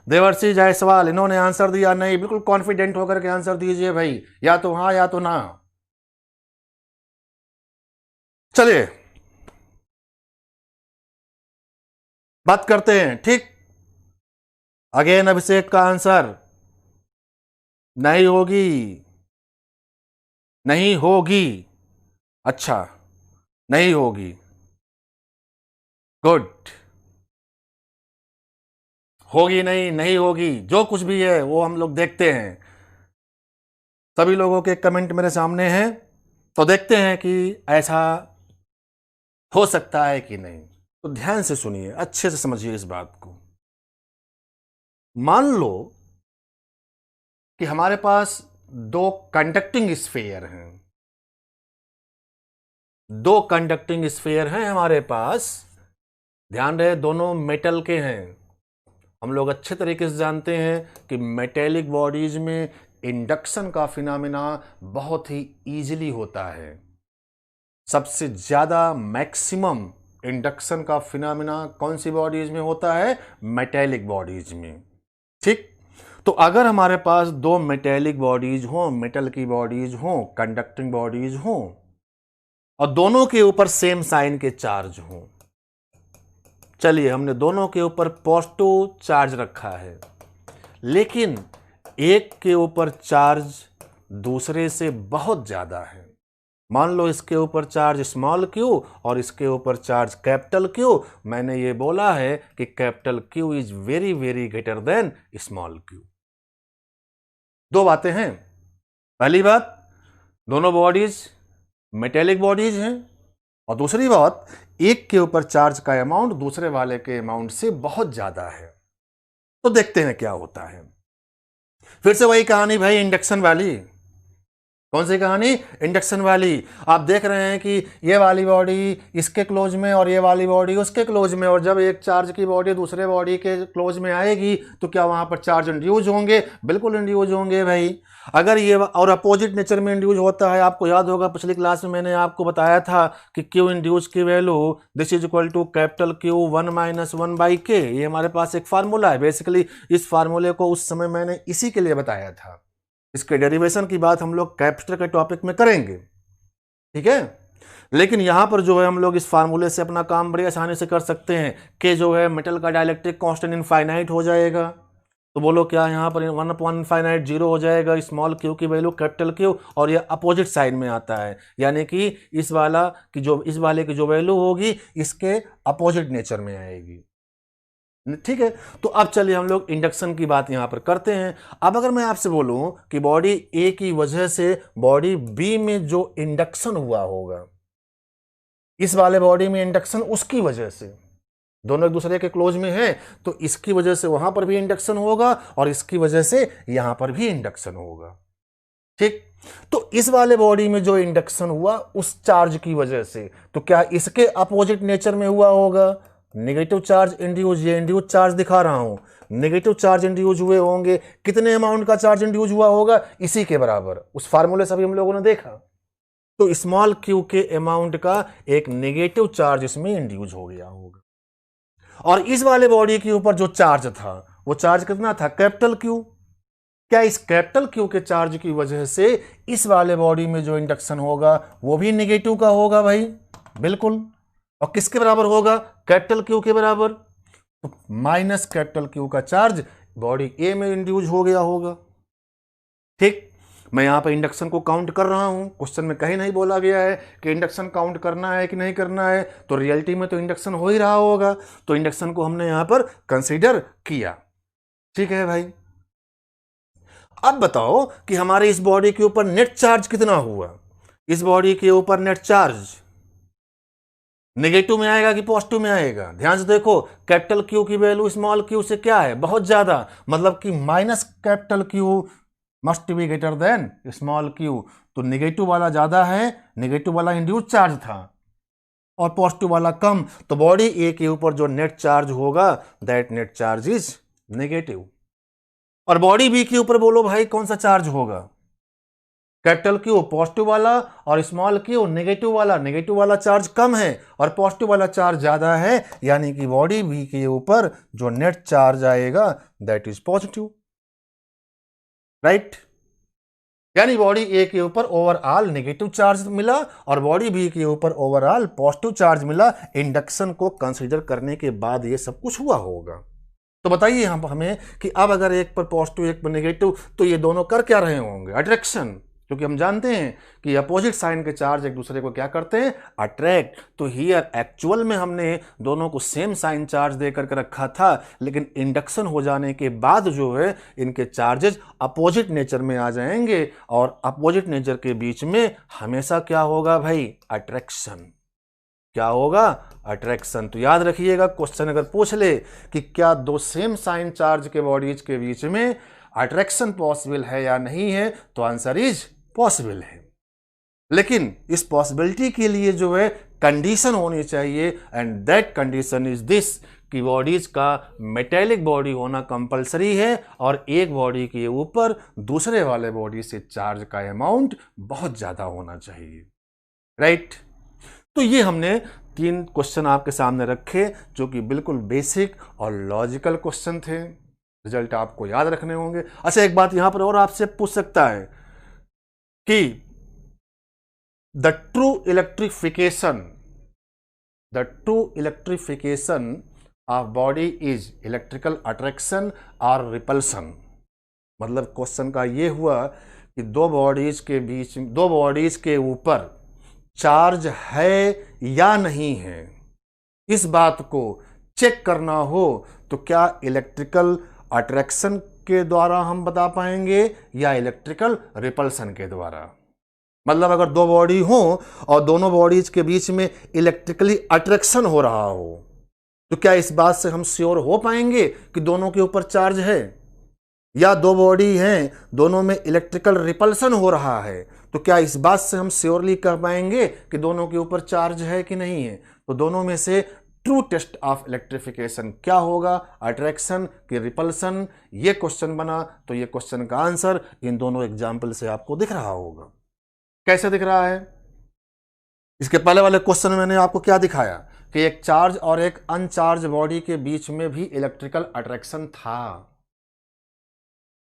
[SPEAKER 1] देवर्षि जायसवाल, इन्होंने आंसर दिया नहीं, बिल्कुल कॉन्फिडेंट होकर के आंसर दीजिए भाई, या तो हाँ या तो ना। चलिए बात करते हैं, ठीक। अगेन अभिषेक का आंसर नहीं होगी, नहीं होगी। अच्छा, नहीं होगी, गुड। होगी नहीं, नहीं होगी, जो कुछ भी है वो हम लोग देखते हैं। सभी लोगों के कमेंट मेरे सामने हैं, तो देखते हैं कि ऐसा हो सकता है कि नहीं। तो ध्यान से सुनिए, अच्छे से समझिए इस बात को। मान लो कि हमारे पास दो कंडक्टिंग स्फीयर हैं, दो कंडक्टिंग स्फीयर हैं हमारे पास। ध्यान रहे दोनों मेटल के हैं। हम लोग अच्छे तरीके से जानते हैं कि मेटेलिक बॉडीज में इंडक्शन का फिनोमेना बहुत ही इजीली होता है। सबसे ज्यादा मैक्सिमम इंडक्शन का फिनोमेना कौन सी बॉडीज में होता है? मेटेलिक बॉडीज में। ठीक, तो अगर हमारे पास दो मेटेलिक बॉडीज हो, मेटल की बॉडीज हो, कंडक्टिंग बॉडीज हो, और दोनों के ऊपर सेम साइन के चार्ज हो। चलिए, हमने दोनों के ऊपर पॉजिटिव चार्ज रखा है, लेकिन एक के ऊपर चार्ज दूसरे से बहुत ज्यादा है। मान लो इसके ऊपर चार्ज स्मॉल क्यू और इसके ऊपर चार्ज कैपिटल क्यू। मैंने ये बोला है कि capital Q is very very greater than small Q. दो बातें हैं। पहली बात, दोनों बॉडीज मेटेलिक बॉडीज हैं, और दूसरी बात, एक के ऊपर चार्ज का अमाउंट दूसरे वाले के अमाउंट से बहुत ज्यादा है। तो देखते हैं क्या होता है। फिर से वही कहानी भाई, इंडक्शन वाली। कौन सी कहानी? इंडक्शन वाली। आप देख रहे हैं कि ये वाली बॉडी इसके क्लोज में और ये वाली बॉडी उसके क्लोज में, और जब एक चार्ज की बॉडी दूसरे बॉडी के क्लोज में आएगी तो क्या वहां पर चार्ज इंड्यूज होंगे? बिल्कुल इंड्यूज होंगे भाई। अगर ये और अपोजिट नेचर में इंड्यूज होता है, आपको याद होगा पिछली क्लास में मैंने आपको बताया था कि क्यू इंड्यूस की value this is equal to capital Q 1 - 1 by K. ये हमारे पास एक फार्मूला है। बेसिकली इस फार्मूले को उस समय मैंने इसी के लिए बताया था। इसके डेरिवेशन की बात हम लोग कैपेसिटर के टॉपिक में करेंगे, ठीक है। लेकिन यहां पर जो है हम लोग इस फार्मूले से अपना काम बड़ी आसानी से कर सकते हैं कि जो है मेटल का डाइलेक्ट्रिक कांस्टेंट इनफाइनाइट हो जाएगा। तो बोलो क्या? यहां पर 1 इनफाइनाइट 0 हो जाएगा, स्मॉल क्यू की वैल्यू कैपिटल क्यू, और ये अपोजिट साइड में आता है, यानी कि इस वाले की जो वैल्यू होगी इसके अपोजिट नेचर में आएगी। ठीक है, तो अब चलिए हम लोग इंडक्शन की बात यहां पर करते हैं। अब अगर मैं आपसे बोलूं कि बॉडी ए की वजह से बॉडी बी में जो इंडक्शन हुआ होगा, इस वाले बॉडी में इंडक्शन उसकी वजह से, दोनों एक दूसरे के क्लोज में हैं, तो इसकी वजह से वहां पर भी इंडक्शन होगा और इसकी वजह से यहां पर भी इंडक्शन होगा। ठीक, तो इस वाले बॉडी में जो इंडक्शन हुआ उस चार्ज की वजह से, तो क्या इसके अपोजिट नेचर में हुआ होगा? नेगेटिव चार्ज इंड्यूस, ये इंड्यूस चार्ज दिखा रहा हूं, नेगेटिव चार्ज इंड्यूस हुए होंगे। कितने अमाउंट का चार्ज इंड्यूस हुआ होगा? इसी के बराबर। उस फार्मूले से भी हम लोगों ने देखा। तो स्मॉल क्यू के अमाउंट का एक नेगेटिव चार्ज इसमें इंड्यूस हो गया होगा। और इस वाले बॉडी के ऊपर जो चार्ज था वो चार्ज कितना था? Capital Q. क्या इस कैपिटल क्यू के चार्ज की वजह से इस वाले बॉडी में जो इंडक्शन होगा वो भी नेगेटिव का होगा भाई? बिल्कुल। और किसके बराबर होगा? कैपिटल क्यू के बराबर। तो माइनस कैपिटल क्यू का चार्ज बॉडी ए में इंड्यूस हो गया होगा। ठीक, मैं यहां पर इंडक्शन को काउंट कर रहा हूं। क्वेश्चन में कहीं नहीं बोला गया है कि इंडक्शन काउंट करना है कि नहीं करना है, तो रियलिटी में तो इंडक्शन हो ही रहा होगा, तो इंडक्शन को हमने यहां पर कंसीडर किया। ठीक है भाई, अब बताओ कि हमारे इस बॉडी के ऊपर नेट चार्ज कितना हुआ? इस बॉडी के ऊपर नेट चार्ज नेगेटिव में आएगा कि पॉजिटिव में आएगा? ध्यान से देखो, कैपिटल क्यू की वैल्यू स्मॉल क्यू से क्या है? बहुत ज्यादा, मतलब कि minus capital Q must be greater then small Q. तो नेगेटिव वाला ज्यादा है, नेगेटिव वाला इंड्यूस चार्ज था, और पॉजिटिव वाला कम। तो बॉडी ए के ऊपर जो नेट चार्ज होगा that net charge is negative. और बॉडी बी के ऊपर बोलो भाई कौन सा चार्ज होगा? कैपिटल क्यू पॉजिटिव वाला और स्मॉल क्यू नेगेटिव वाला। नेगेटिव वाला चार्ज कम है और पॉजिटिव वाला चार्ज ज्यादा है, यानी कि बॉडी बी के ऊपर जो नेट चार्ज आएगा दैट इज पॉजिटिव, राइट। यानी बॉडी ए के ऊपर ओवरऑल नेगेटिव चार्ज मिला और बॉडी बी के ऊपर ओवरऑल पॉजिटिव चार्ज मिला। इंडक्शन को कंसीडर करने के बाद ये सब कुछ हुआ होगा। तो बताइए हमें कि अब अगर एक पर पॉजिटिव एक पर नेगेटिव, तो ये दोनों कर क्या रहे होंगे? अट्रैक्शन। क्योंकि हम जानते हैं कि अपोजिट साइन के चार्ज एक दूसरे को क्या करते हैं, अट्रैक्ट। तो हियर एक्चुअल में हमने दोनों को सेम साइन चार्ज दे करके रखा था, लेकिन इंडक्शन हो जाने के बाद जो है इनके चार्जेस अपोजिट नेचर में आ जाएंगे, और अपोजिट नेचर के बीच में हमेशा क्या होगा भाई, अट्रैक्शन। क्या होगा, अट्रैक्शन। तो याद रखिएगा, क्वेश्चन अगर पूछ ले कि क्या दो सेम साइन चार्ज के बॉडीज के बीच में अट्रैक्शन पॉसिबल है या नहीं है, तो आंसर इज पॉसिबल है। लेकिन इस पॉसिबिलिटी के लिए जो है कंडीशन होनी चाहिए, and that condition is this कि बॉडीज का मेटेलिक बॉडी होना कंपलसरी है, और एक बॉडी के ऊपर दूसरे वाले बॉडी से चार्ज का अमाउंट बहुत ज्यादा होना चाहिए, राइट। तो ये हमने 3 क्वेश्चन आपके सामने रखे जो कि बिल्कुल बेसिक और लॉजिकल क्वेश्चन थे। रिजल्ट आपको याद रखने होंगे। अच्छा, एक बात यहां पर और आपसे पूछ सकता है कि the true electrification of body is electrical attraction और रिपल्सन। मतलब क्वेश्चन का ये हुआ कि दो बॉडीज के ऊपर चार्ज है या नहीं है, इस बात को चेक करना हो तो क्या इलेक्ट्रिकल अट्रैक्शन के द्वारा हम बता पाएंगे या इलेक्ट्रिकल रिपल्सन के द्वारा। मतलब अगर दो बॉडी हो और दोनों बॉडीज के बीच में इलेक्ट्रिकली अट्रैक्शन हो रहा हो, तो क्या इस बात से हम श्योर हो पाएंगे कि दोनों के ऊपर चार्ज है, या दो बॉडी हैं दोनों में इलेक्ट्रिकल रिपल्सन हो रहा है, तो क्या इस बात से हम श्योरली कर पाएंगे कि दोनों के ऊपर चार्ज है कि नहीं है। तो दोनों में से ट्रू टेस्ट ऑफ इलेक्ट्रिफिकेशन क्या होगा, अट्रैक्शन कि रिपल्सन। ये क्वेश्चन बना तो ये क्वेश्चन का आंसर इन दोनों एग्जाम्पल से आपको दिख रहा होगा। कैसे दिख रहा है, इसके पहले वाले क्वेश्चन में मैंने आपको क्या दिखाया कि एक चार्ज और एक अनचार्ज बॉडी के बीच में भी इलेक्ट्रिकल अट्रैक्शन था।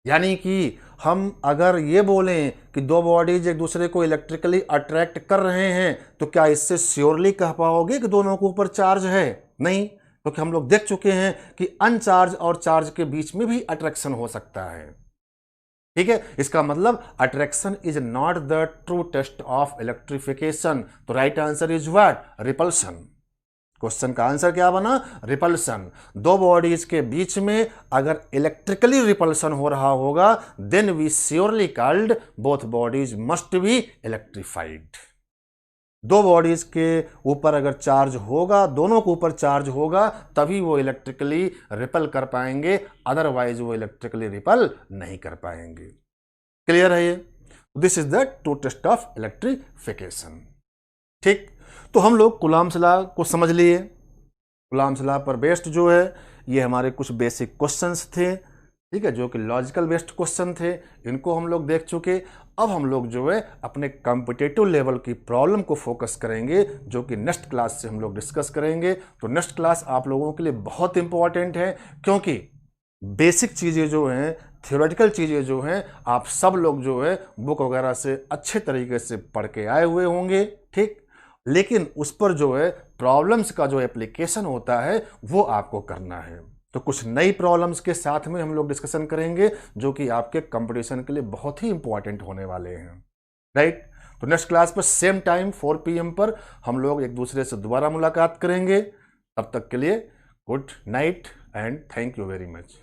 [SPEAKER 1] यानी कि हम अगर ये बोलें कि दो बॉडीज एक दूसरे को इलेक्ट्रिकली अट्रैक्ट कर रहे हैं, तो क्या इससे श्योरली कह पाओगे कि दोनों के ऊपर चार्ज है? नहीं, क्योंकि हम लोग देख चुके हैं कि अनचार्ज और चार्ज के बीच में भी अट्रैक्शन हो सकता है। ठीक है, इसका मतलब attraction is not the true test of electrification. तो right answer is what, repulsion. Question का आंसर क्या बना, रिपल्सन। दो बॉडीज के बीच में अगर इलेक्ट्रिकली रिपल्सन हो रहा होगा, then we surely called both bodies must be electrified. दो बॉडीज के ऊपर अगर चार्ज होगा, दोनों के ऊपर चार्ज होगा, तभी वो इलेक्ट्रिकली रिपल कर पाएंगे, अदरवाइज वो इलेक्ट्रिकली रिपल नहीं कर पाएंगे। क्लियर है ये? This is the true test of electrification. ठीक, तो हम लोग कूलॉम्स लॉ को समझ लिए। कूलॉम्स लॉ पर बेस्ड जो है ये हमारे कुछ बेसिक क्वेश्चंस थे, ठीक है, जो कि लॉजिकल बेस्ड क्वेश्चन थे, इनको हम लोग देख चुके। अब हम लोग जो है अपने कॉम्पिटिटिव लेवल की प्रॉब्लम को फोकस करेंगे, जो कि नेक्स्ट क्लास से हम लोग डिस्कस करेंगे। तो नेक्स्ट क्लास आप लोगों के लिए बहुत इंपॉर्टेंट है, क्योंकि बेसिक चीज़ें जो हैं, थियोरेटिकल चीज़ें जो हैं, आप सब लोग जो है बुक वगैरह से अच्छे तरीके से पढ़ के आए हुए होंगे, ठीक, लेकिन उस पर जो है प्रॉब्लम्स का जो एप्लीकेशन होता है वो आपको करना है। तो कुछ नई प्रॉब्लम्स के साथ में हम लोग डिस्कशन करेंगे, जो कि आपके कंपटीशन के लिए बहुत ही इंपॉर्टेंट होने वाले हैं, राइट। तो नेक्स्ट क्लास पर सेम टाइम 4 PM पर हम लोग एक दूसरे से दोबारा मुलाकात करेंगे। तब तक के लिए good night and thank you very much.